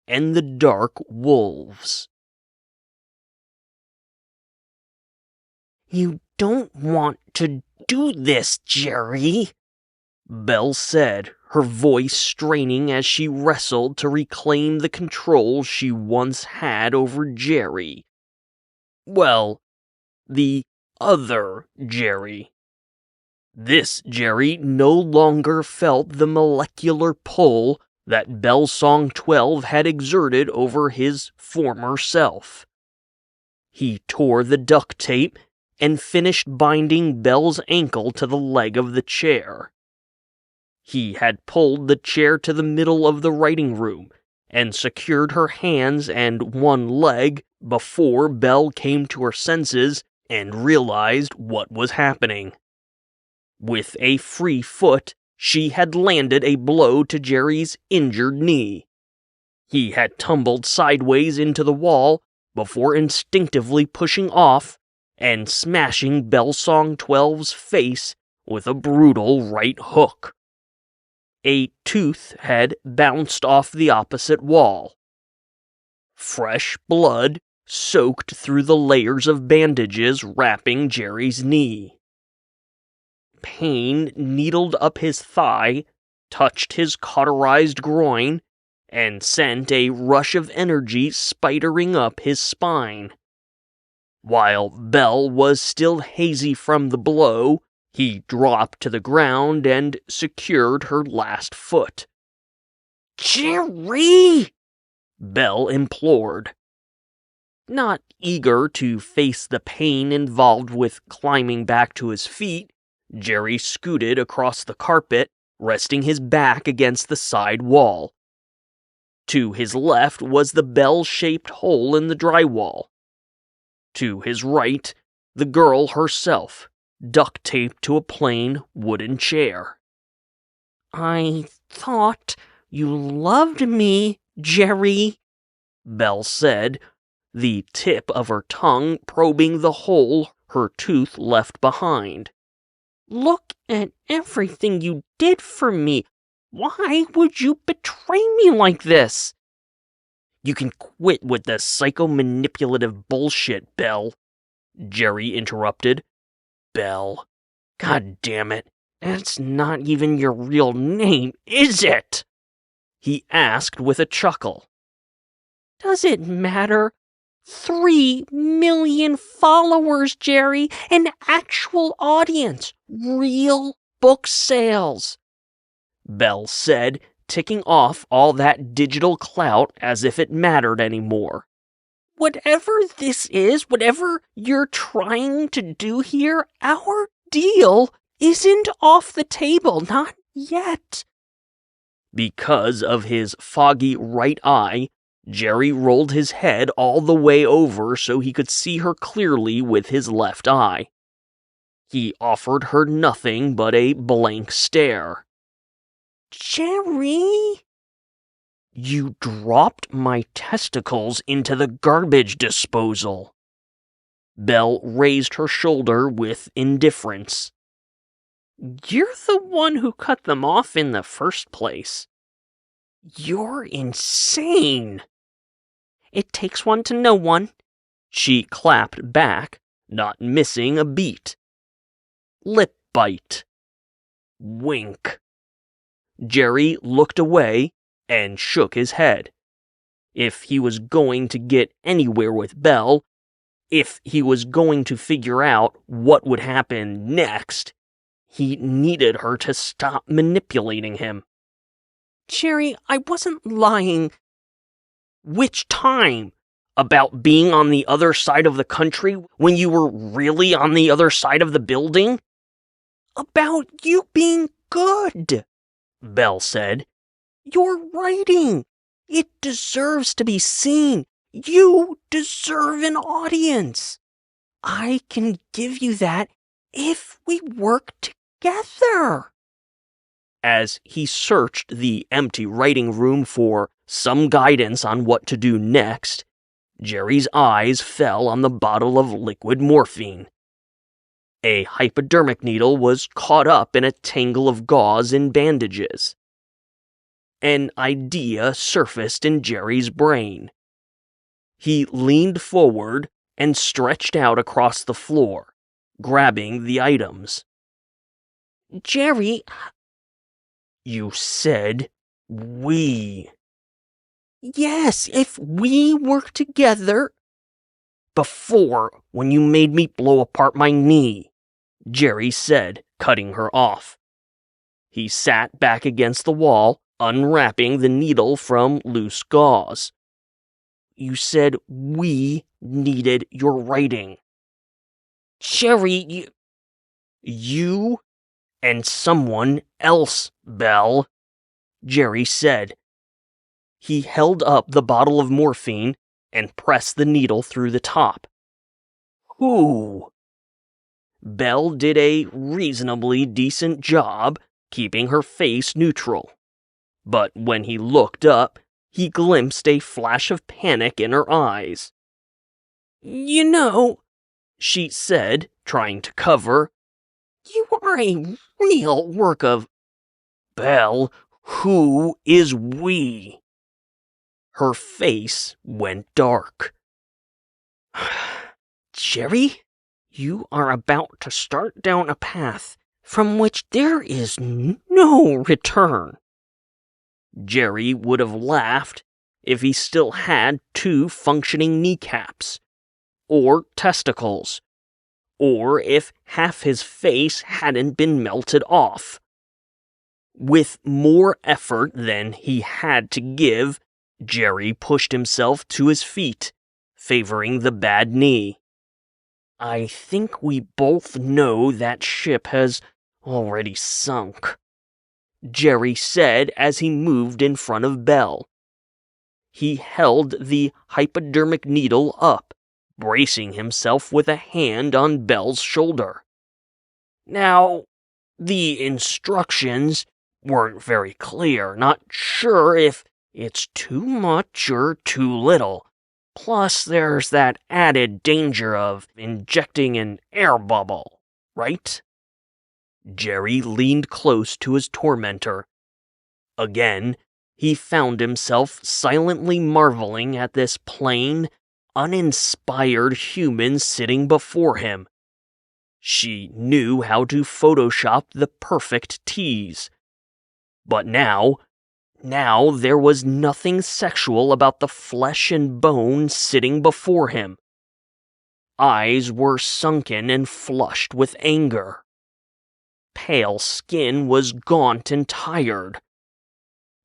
and the Dark Wolves. "You don't want to do this, Jerry," Belle said, her voice straining as she wrestled to reclaim the control she once had over Jerry. Well, the other Jerry. This Jerry no longer felt the molecular pull that Belle Song 12 had exerted over his former self. He tore the duct tape and finished binding Belle's ankle to the leg of the chair. He had pulled the chair to the middle of the writing room and secured her hands and one leg before Belle came to her senses and realized what was happening. With a free foot, she had landed a blow to Jerry's injured knee. He had tumbled sideways into the wall before instinctively pushing off and smashing Bellsong 12's face with a brutal right hook. A tooth had bounced off the opposite wall. Fresh blood soaked through the layers of bandages wrapping Jerry's knee. Pain needled up his thigh, touched his cauterized groin, and sent a rush of energy spidering up his spine. While Belle was still hazy from the blow, he dropped to the ground and secured her last foot. "Jerry!" Belle implored. Not eager to face the pain involved with climbing back to his feet, Jerry scooted across the carpet, resting his back against the side wall. To his left was the bell-shaped hole in the drywall. To his right, the girl herself, duct-taped to a plain wooden chair. "I thought you loved me, Jerry," Belle said, the tip of her tongue probing the hole her tooth left behind. "Look at everything you did for me. Why would you betray me like this?" "You can quit with the psycho-manipulative bullshit, Belle," Jerry interrupted. "Belle. God damn it. That's not even your real name, is it?" he asked with a chuckle. "Does it matter? 3 million followers, Jerry, an actual audience, real book sales," Belle said, ticking off all that digital clout as if it mattered anymore. "Whatever this is, whatever you're trying to do here, our deal isn't off the table, not yet." Because of his foggy right eye, Jerry rolled his head all the way over so he could see her clearly with his left eye. He offered her nothing but a blank stare. "Jerry?" "You dropped my testicles into the garbage disposal." Belle raised her shoulder with indifference. "You're the one who cut them off in the first place." "You're insane." "It takes one to know one," she clapped back, not missing a beat. Lip bite. Wink. Jerry looked away and shook his head. If he was going to get anywhere with Belle, if he was going to figure out what would happen next, he needed her to stop manipulating him. "Jerry, I wasn't lying." "Which time? About being on the other side of the country when you were really on the other side of the building?" "About you being good," Belle said. "Your writing, it deserves to be seen. You deserve an audience. I can give you that if we work together." As he searched the empty writing room for some guidance on what to do next, Jerry's eyes fell on the bottle of liquid morphine. A hypodermic needle was caught up in a tangle of gauze and bandages. An idea surfaced in Jerry's brain. He leaned forward and stretched out across the floor, grabbing the items. "Jerry..." "You said we." "Yes, if we work together..." "Before, when you made me blow apart my knee," Jerry said, cutting her off. He sat back against the wall, unwrapping the needle from loose gauze. You said we needed your writing. Jerry, you and someone else, Belle, Jerry said. He held up the bottle of morphine and pressed the needle through the top. Who? Belle did a reasonably decent job keeping her face neutral. But when he looked up, he glimpsed a flash of panic in her eyes. You know, she said, trying to cover, you are a real work of... Belle, who is we? Her face went dark. Jerry, you are about to start down a path from which there is no return. Jerry would have laughed if he still had 2 functioning kneecaps, or testicles, or if half his face hadn't been melted off. With more effort than he had to give, Jerry pushed himself to his feet, favoring the bad knee. I think we both know that ship has already sunk, Jerry said as he moved in front of Belle. He held the hypodermic needle up, bracing himself with a hand on Belle's shoulder. Now, the instructions weren't very clear, not sure if it's too much or too little. Plus, there's that added danger of injecting an air bubble, right? Jerry leaned close to his tormentor. Again, he found himself silently marveling at this plain, uninspired human sitting before him. She knew how to Photoshop the perfect tease. But now there was nothing sexual about the flesh and bone sitting before him. Eyes were sunken and flushed with anger. Pale skin was gaunt and tired.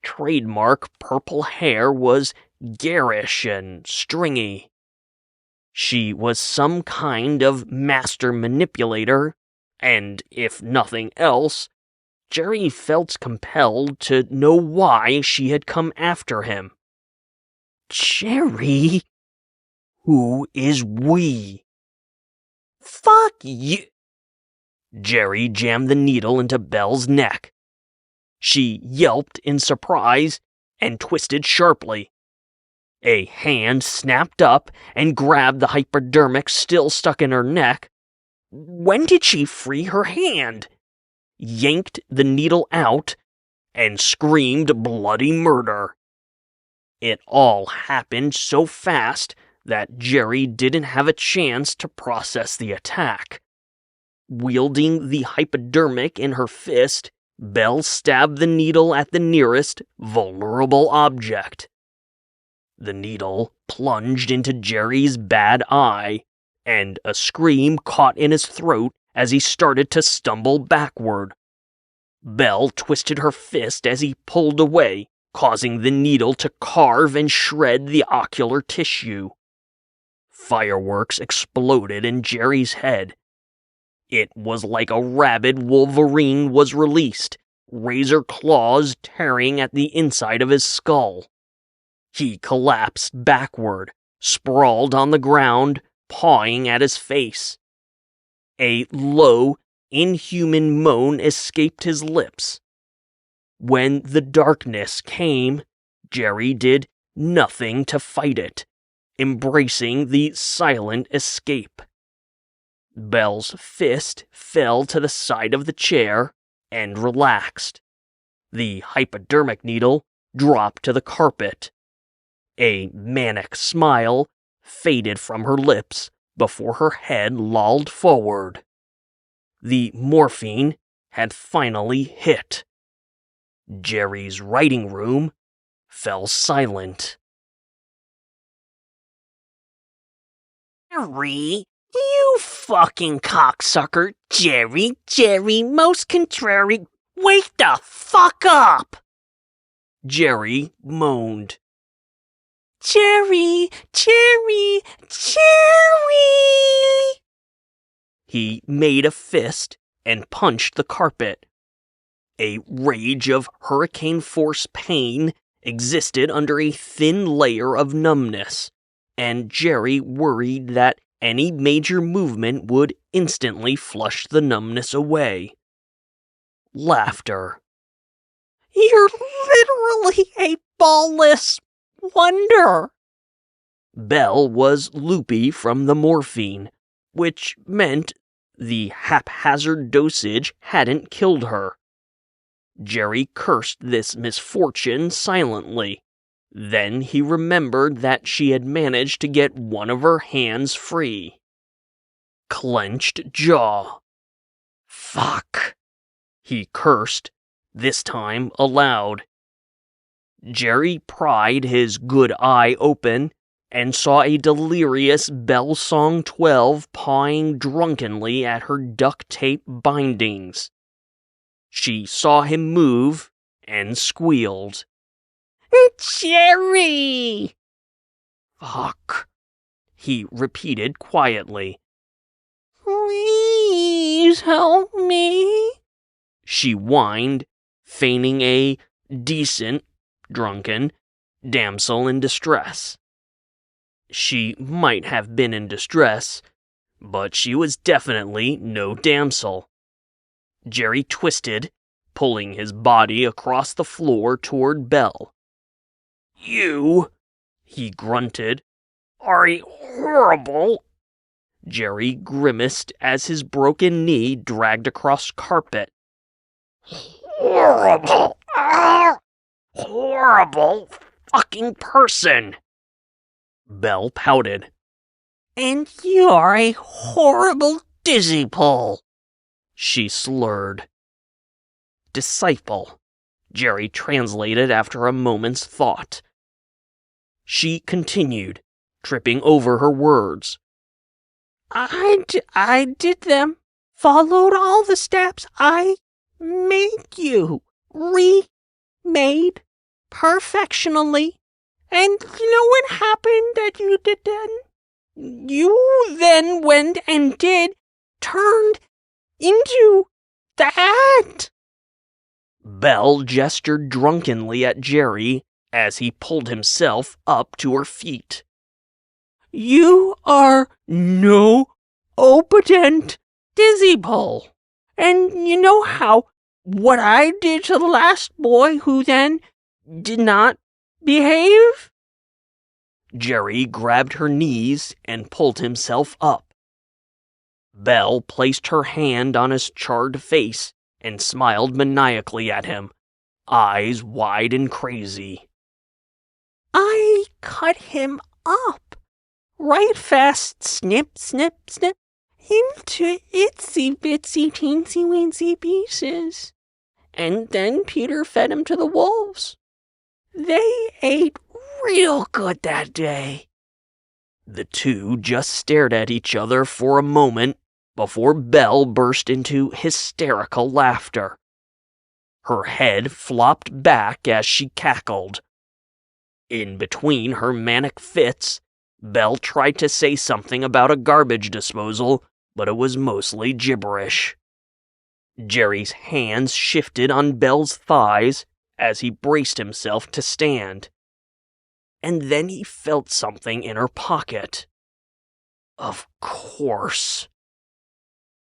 Trademark purple hair was garish and stringy. She was some kind of master manipulator, and if nothing else, Jerry felt compelled to know why she had come after him. Jerry? Who is we? Fuck you! Jerry jammed the needle into Belle's neck. She yelped in surprise and twisted sharply. A hand snapped up and grabbed the hypodermic still stuck in her neck. When did she free her hand? Yanked the needle out, and screamed bloody murder. It all happened so fast that Jerry didn't have a chance to process the attack. Wielding the hypodermic in her fist, Belle stabbed the needle at the nearest vulnerable object. The needle plunged into Jerry's bad eye, and a scream caught in his throat as he started to stumble backward. Belle twisted her fist as he pulled away, causing the needle to carve and shred the ocular tissue. Fireworks exploded in Jerry's head. It was like a rabid wolverine was released, razor claws tearing at the inside of his skull. He collapsed backward, sprawled on the ground, pawing at his face. A low, inhuman moan escaped his lips. When the darkness came, Jerry did nothing to fight it, embracing the silent escape. Belle's fist fell to the side of the chair and relaxed. The hypodermic needle dropped to the carpet. A manic smile faded from her lips before her head lolled forward. The morphine had finally hit. Jerry's writing room fell silent. Jerry, you fucking cocksucker, Jerry, most contrary, wake the fuck up! Jerry moaned. Jerry! Jerry! Jerry! He made a fist and punched the carpet. A rage of hurricane-force pain existed under a thin layer of numbness, and Jerry worried that any major movement would instantly flush the numbness away. Laughter. You're literally a ballless wonder. Belle was loopy from the morphine, which meant the haphazard dosage hadn't killed her. Jerry cursed this misfortune silently. Then he remembered that she had managed to get one of her hands free. Clenched jaw. Fuck, he cursed, this time aloud. Jerry pried his good eye open and saw a delirious Belle Song 12 pawing drunkenly at her duct tape bindings. She saw him move and squealed. Jerry! Fuck, he repeated quietly. Please help me. She whined, feigning a decent, drunken damsel in distress. She might have been in distress, but she was definitely no damsel. Jerry twisted, pulling his body across the floor toward Belle. You, he grunted, are a horrible... Jerry grimaced as his broken knee dragged across carpet. Horrible, horrible fucking person. Belle pouted. And you're a horrible dizzy pull. She slurred. Disciple, Jerry translated after a moment's thought. She continued, tripping over her words. I did them. Followed all the steps. I made you. Remade. Perfectionally. And you know what happened that you did then? You then went and turned into that. Belle gestured drunkenly at Jerry as he pulled himself up to her feet. You are no impotent dizzy pull. And you know what I did to the last boy who then did not behave? Jerry grabbed her knees and pulled himself up. Belle placed her hand on his charred face and smiled maniacally at him, eyes wide and crazy. I cut him up. Right fast, snip, snip, snip, into itsy bitsy teensy weensy pieces. And then Peter fed him to the wolves. They ate real good that day. The two just stared at each other for a moment before Belle burst into hysterical laughter. Her head flopped back as she cackled. In between her manic fits, Belle tried to say something about a garbage disposal, but it was mostly gibberish. Jerry's hands shifted on Belle's thighs as he braced himself to stand. And then he felt something in her pocket. Of course.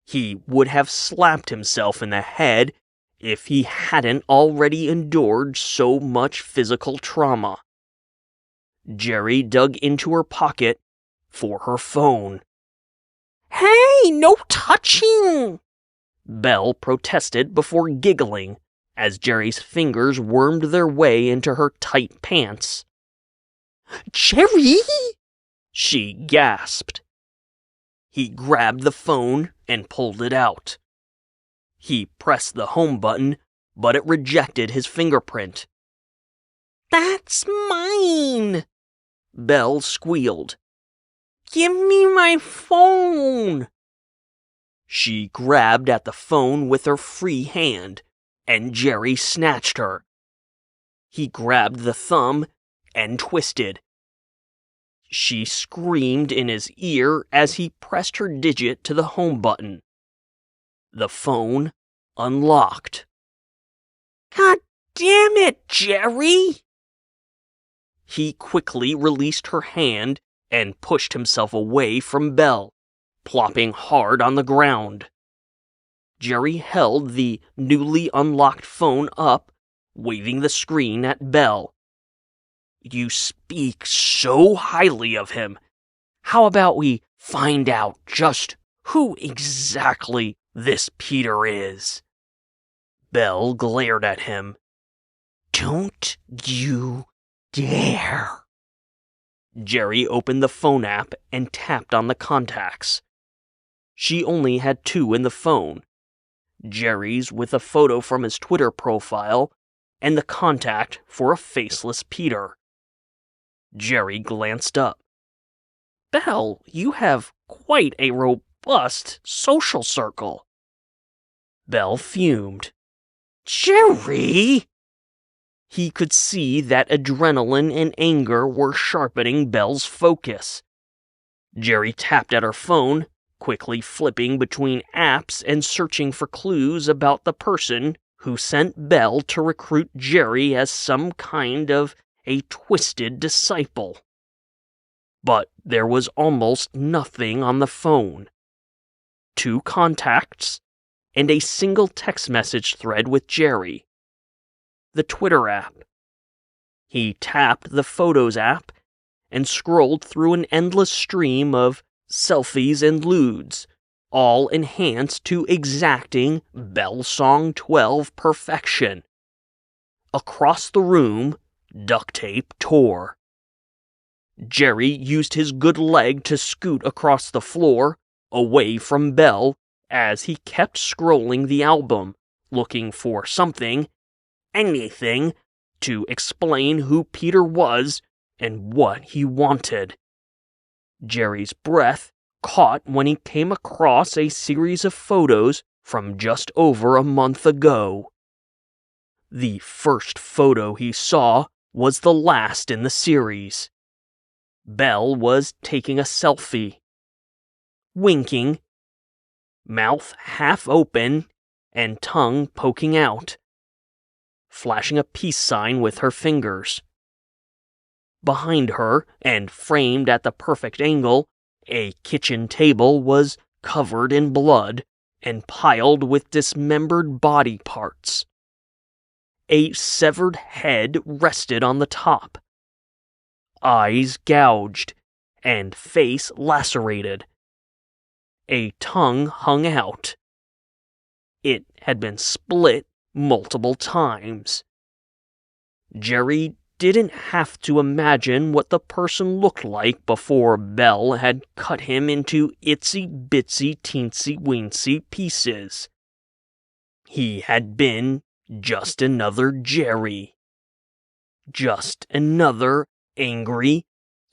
He would have slapped himself in the head if he hadn't already endured so much physical trauma. Jerry dug into her pocket for her phone. Hey, no touching! Belle protested before giggling as Jerry's fingers wormed their way into her tight pants. Jerry! She gasped. He grabbed the phone and pulled it out. He pressed the home button, but it rejected his fingerprint. That's mine! Belle squealed. Give me my phone! She grabbed at the phone with her free hand, and Jerry snatched her. He grabbed the thumb and twisted. she screamed in his ear as he pressed her digit to the home button. The phone unlocked. God damn it, Jerry! He quickly released her hand and pushed himself away from Belle, plopping hard on the ground. Jerry held the newly unlocked phone up, waving the screen at Belle. You speak so highly of him. How about we find out just who exactly this Peter is? Belle glared at him. Don't you dare. Jerry opened the phone app and tapped on the contacts. She only had 2 in the phone. Jerry's with a photo from his Twitter profile, and the contact for a faceless Peter. Jerry glanced up. Belle, you have quite a robust social circle. Belle fumed. Jerry! He could see that adrenaline and anger were sharpening Belle's focus. Jerry tapped at her phone, quickly flipping between apps and searching for clues about the person who sent Belle to recruit Jerry as some kind of a twisted disciple. But there was almost nothing on the phone. 2 contacts and a single text message thread with Jerry. The Twitter app. He tapped the Photos app and scrolled through an endless stream of selfies and lewds, all enhanced to exacting Belle Song 12 perfection. Across the room, duct tape tore. Jerry used his good leg to scoot across the floor, away from Belle, as he kept scrolling the album, looking for something, anything, to explain who Peter was and what he wanted. Jerry's breath caught when he came across a series of photos from just over a month ago. The first photo he saw was the last in the series. Belle was taking a selfie, winking, mouth half open and tongue poking out, flashing a peace sign with her fingers. Behind her, and framed at the perfect angle, a kitchen table was covered in blood and piled with dismembered body parts. A severed head rested on the top. Eyes gouged, and face lacerated. A tongue hung out. It had been split multiple times. Jerry didn't have to imagine what the person looked like before Belle had cut him into itsy-bitsy teensy-weensy pieces. He had been just another Jerry. Just another angry,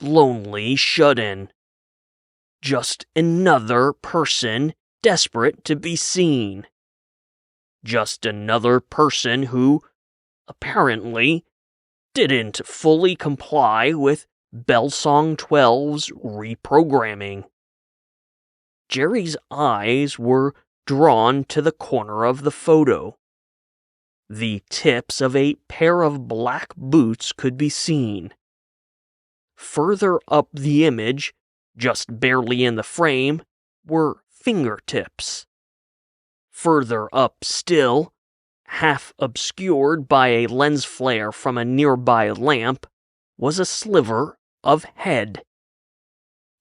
lonely shut-in. Just another person desperate to be seen. Just another person who, apparently, didn't fully comply with Belle Song 12's reprogramming. Jerry's eyes were drawn to the corner of the photo. The tips of a pair of black boots could be seen. Further up the image, just barely in the frame, were fingertips. Further up still, half obscured by a lens flare from a nearby lamp, was a sliver of head.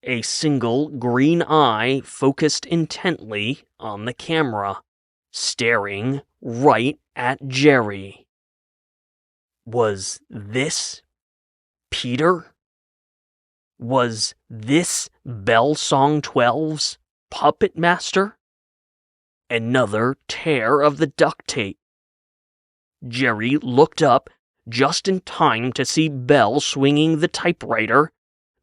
A single green eye focused intently on the camera, staring right at Jerry. Was this Peter? Was this Belle Song 12's puppet master? Another tear of the duct tape. Jerry looked up just in time to see Belle swinging the typewriter,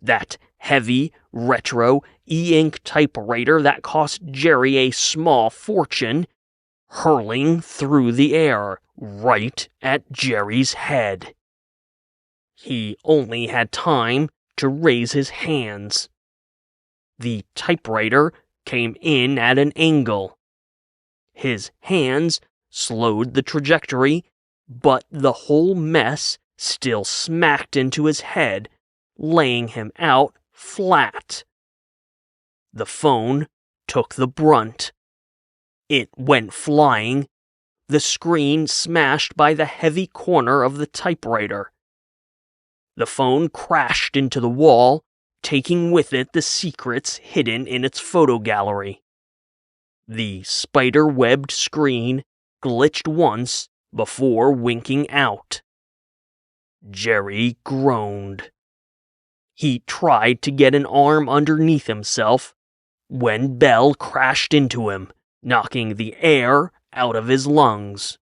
that heavy, retro, e-ink typewriter that cost Jerry a small fortune, hurling through the air right at Jerry's head. He only had time to raise his hands. The typewriter came in at an angle. His hands slowed the trajectory, but the whole mess still smacked into his head, laying him out flat. The phone took the brunt. It went flying, the screen smashed by the heavy corner of the typewriter. The phone crashed into the wall, taking with it the secrets hidden in its photo gallery. The spider-webbed screen glitched once before winking out. Jerry groaned. He tried to get an arm underneath himself when Belle crashed into him, knocking the air out of his lungs.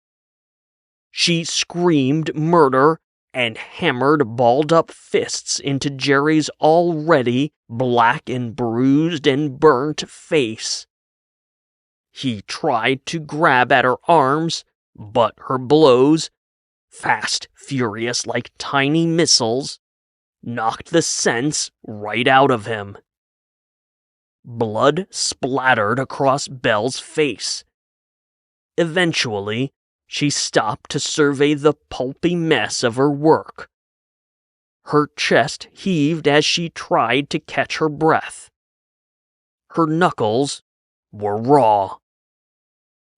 She screamed murder and hammered balled-up fists into Jerry's already black and bruised and burnt face. He tried to grab at her arms, but her blows, fast, furious like tiny missiles, knocked the sense right out of him. Blood splattered across Belle's face. Eventually, she stopped to survey the pulpy mess of her work. Her chest heaved as she tried to catch her breath. Her knuckles were raw.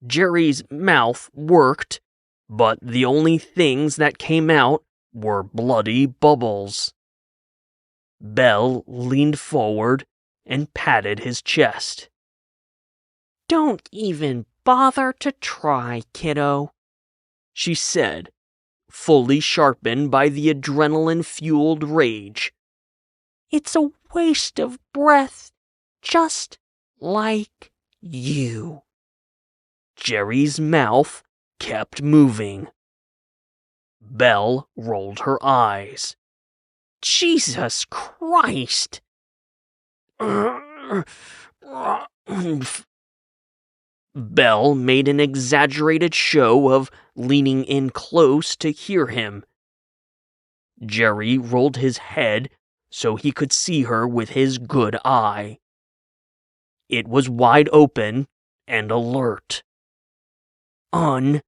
Jerry's mouth worked, but the only things that came out were bloody bubbles. Belle leaned forward and patted his chest. "Don't even bother to try, kiddo," she said, fully sharpened by the adrenaline-fueled rage. "It's a waste of breath, just like you." Jerry's mouth kept moving. Belle rolled her eyes. "Jesus Christ!" Belle made an exaggerated show of leaning in close to hear him. Jerry rolled his head so he could see her with his good eye. It was wide open and alert. Unfollowed.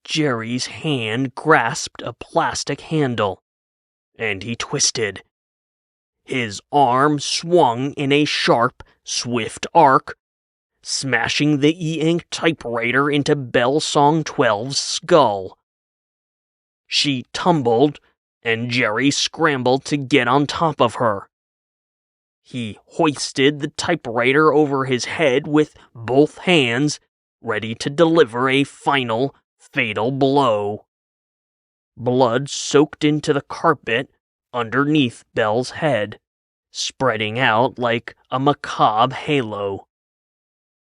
Jerry's hand grasped a plastic handle, and he twisted. His arm swung in a sharp, swift arc, smashing the e-ink typewriter into Belle Song 12's skull. She tumbled, and Jerry scrambled to get on top of her. He hoisted the typewriter over his head with both hands, ready to deliver a final, fatal blow. Blood soaked into the carpet underneath Belle's head, spreading out like a macabre halo.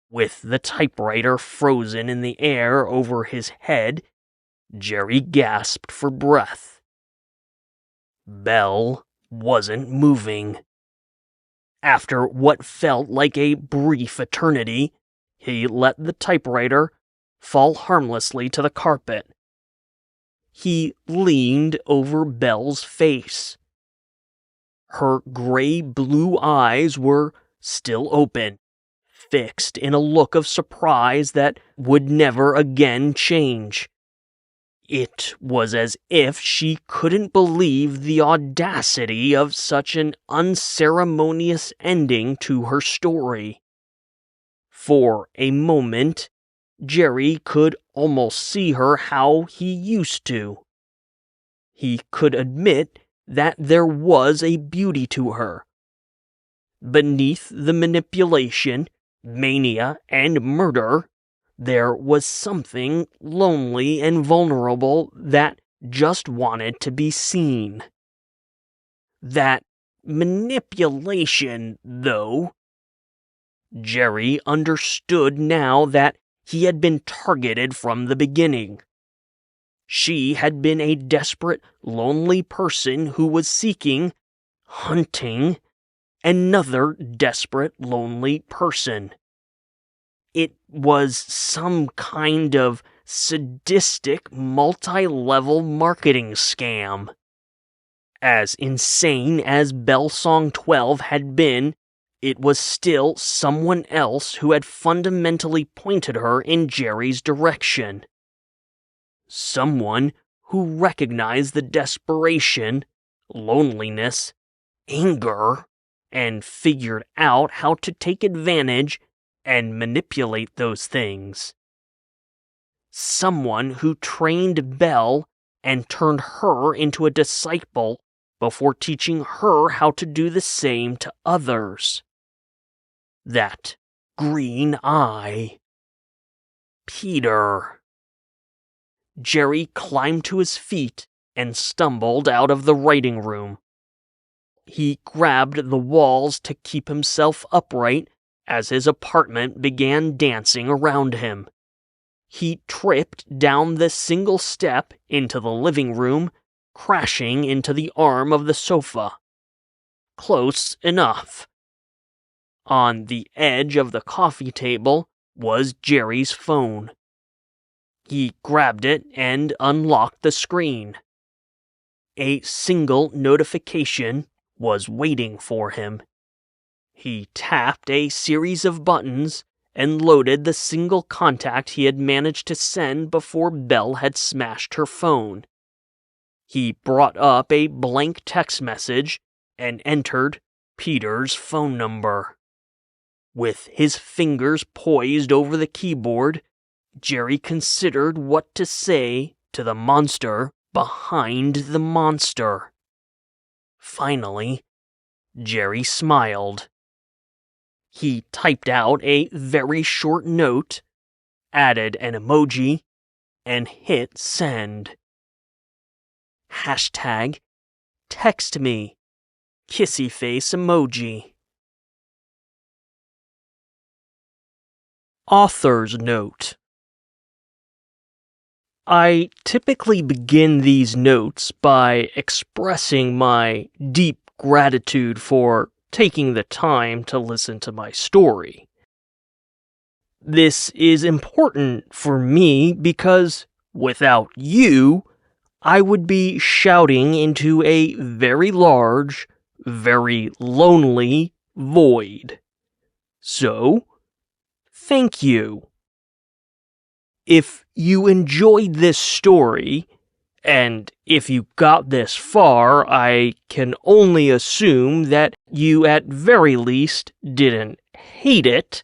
With the typewriter frozen in the air over his head, Jerry gasped for breath. Belle wasn't moving. After what felt like a brief eternity, he let the typewriter fall harmlessly to the carpet. He leaned over Belle's face. Her gray-blue eyes were still open, fixed in a look of surprise that would never again change. It was as if she couldn't believe the audacity of such an unceremonious ending to her story. For a moment, Jerry could almost see her how he used to. He could admit that there was a beauty to her. Beneath the manipulation, mania, and murder, there was something lonely and vulnerable that just wanted to be seen. That manipulation, though. Jerry understood now that he had been targeted from the beginning. She had been a desperate, lonely person who was seeking, hunting, another desperate, lonely person. It was some kind of sadistic, multi-level marketing scam. As insane as Bell Song 12 had been, it was still someone else who had fundamentally pointed her in Jerry's direction. Someone who recognized the desperation, loneliness, anger, and figured out how to take advantage and manipulate those things. Someone who trained Belle and turned her into a disciple before teaching her how to do the same to others. That green eye. Peter. Jerry climbed to his feet and stumbled out of the writing room. He grabbed the walls to keep himself upright as his apartment began dancing around him. He tripped down the single step into the living room, crashing into the arm of the sofa. Close enough. On the edge of the coffee table was Jerry's phone. He grabbed it and unlocked the screen. A single notification was waiting for him. He tapped a series of buttons and loaded the single contact he had managed to send before Belle had smashed her phone. He brought up a blank text message and entered Peter's phone number. With his fingers poised over the keyboard, Jerry considered what to say to the monster behind the monster. Finally, Jerry smiled. He typed out a very short note, added an emoji, and hit send. Hashtag text me, kissy face emoji. Author's note. I typically begin these notes by expressing my deep gratitude for taking the time to listen to my story. This is important for me because without you, I would be shouting into a very large, very lonely void. So, thank you. If you enjoyed this story, and if you got this far, I can only assume that you at very least didn't hate it.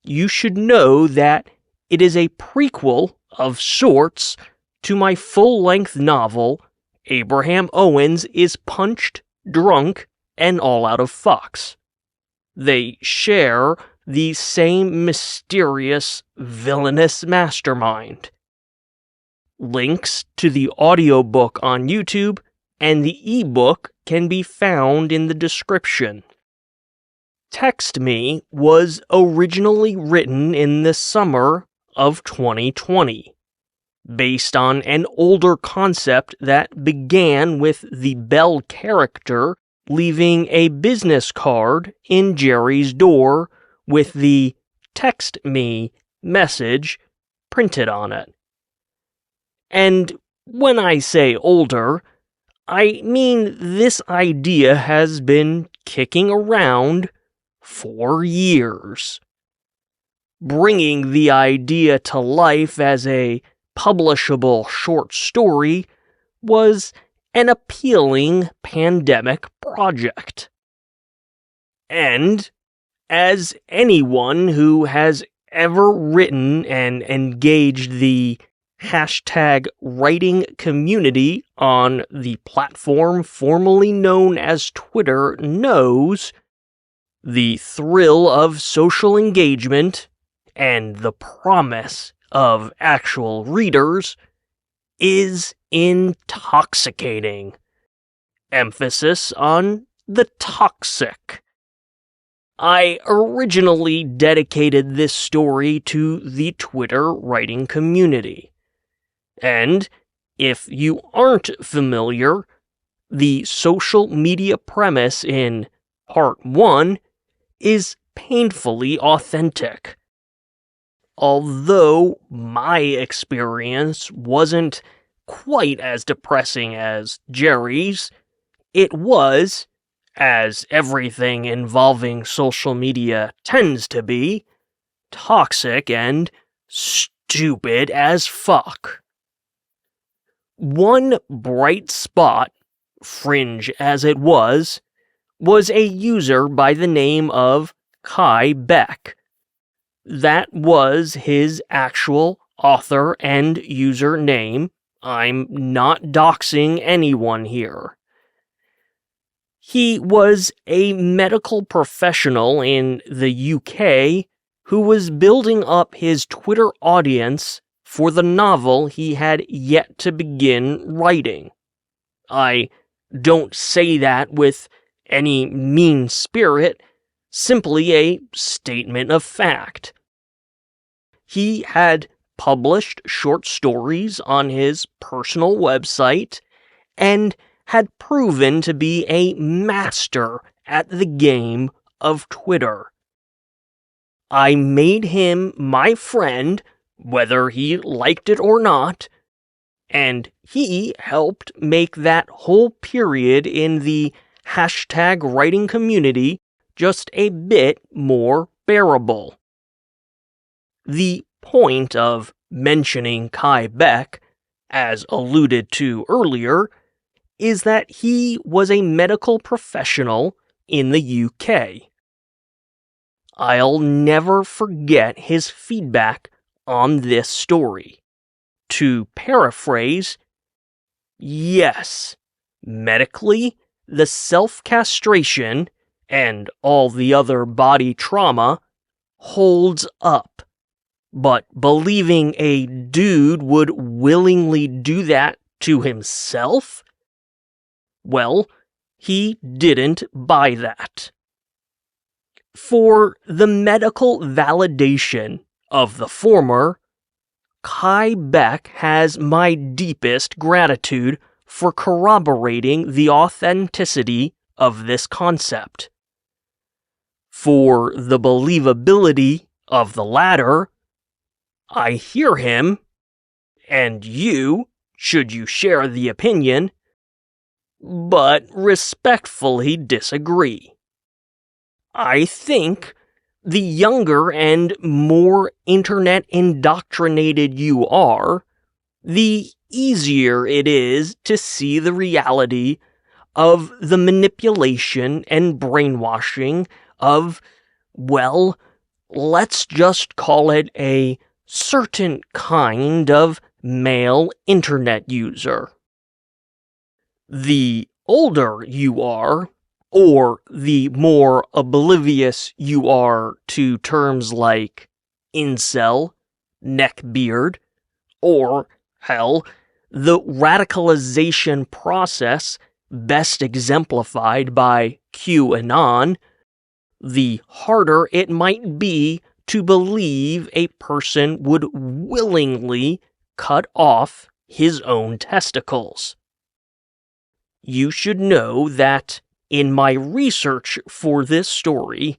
You should know that it is a prequel of sorts to my full-length novel, Abraham Owens is Punched, Drunk, and All Out of Fox. They share the same mysterious, villainous mastermind. Links to the audiobook on YouTube and the ebook can be found in the description. Text Me was originally written in the summer of 2020, based on an older concept that began with the Belle character leaving a business card in Jerry's door with the "Text Me" message printed on it. And when I say older, I mean this idea has been kicking around for years. Bringing the idea to life as a publishable short story was an appealing pandemic project. And as anyone who has ever written and engaged the #writing community on the platform formerly known as Twitter knows, the thrill of social engagement and the promise of actual readers is intoxicating. Emphasis on the toxic. I originally dedicated this story to the Twitter writing community. And if you aren't familiar, the social media premise in Part 1 is painfully authentic. Although my experience wasn't quite as depressing as Jerry's, it was, as everything involving social media tends to be, toxic and stupid as fuck. One bright spot, fringe as it was a user by the name of Kai Beck. That was his actual author and user name. I'm not doxing anyone here. He was a medical professional in the UK who was building up his Twitter audience for the novel he had yet to begin writing. I don't say that with any mean spirit, simply a statement of fact. He had published short stories on his personal website and had proven to be a master at the game of Twitter. I made him my friend, whether he liked it or not, and he helped make that whole period in the #writing community just a bit more bearable. The point of mentioning Kai Beck, as alluded to earlier, is that he was a medical professional in the UK. I'll never forget his feedback on this story. To paraphrase, yes, medically, the self-castration and all the other body trauma holds up. But believing a dude would willingly do that to himself? Well, he didn't buy that. For the medical validation of the former, Kai Beck has my deepest gratitude for corroborating the authenticity of this concept. For the believability of the latter, I hear him, and you, should you share the opinion, but respectfully disagree. I think the younger and more internet indoctrinated you are, the easier it is to see the reality of the manipulation and brainwashing of, well, let's just call it a certain kind of male internet user. The older you are, or the more oblivious you are to terms like incel, neckbeard, or, hell, the radicalization process best exemplified by QAnon, the harder it might be to believe a person would willingly cut off his own testicles. You should know that in my research for this story,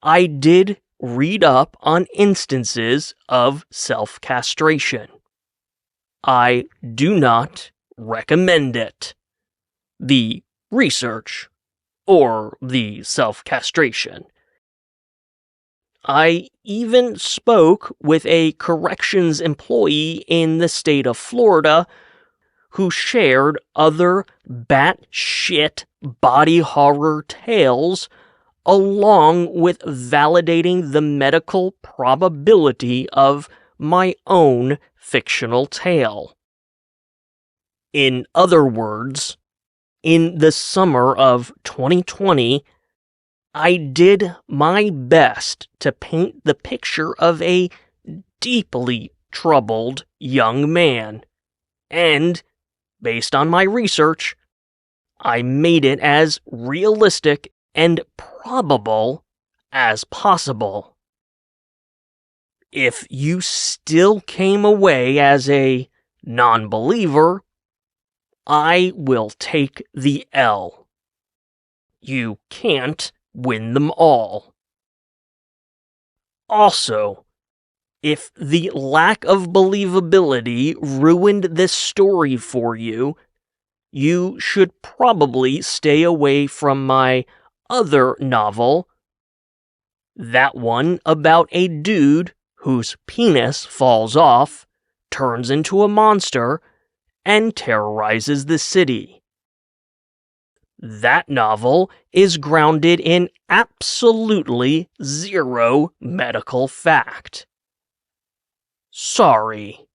I did read up on instances of self-castration. I do not recommend it. The research, or the self-castration. I even spoke with a corrections employee in the state of Florida who shared other batshit body horror tales along with validating the medical probability of my own fictional tale. In other words, in the summer of 2020, I did my best to paint the picture of a deeply troubled young man, and, based on my research, I made it as realistic and probable as possible. If you still came away as a non-believer, I will take the L. You can't win them all. Also, If the lack of believability ruined this story for you, you should probably stay away from my other novel, that one about a dude whose penis falls off, turns into a monster, and terrorizes the city. That novel is grounded in absolutely zero medical fact. Sorry.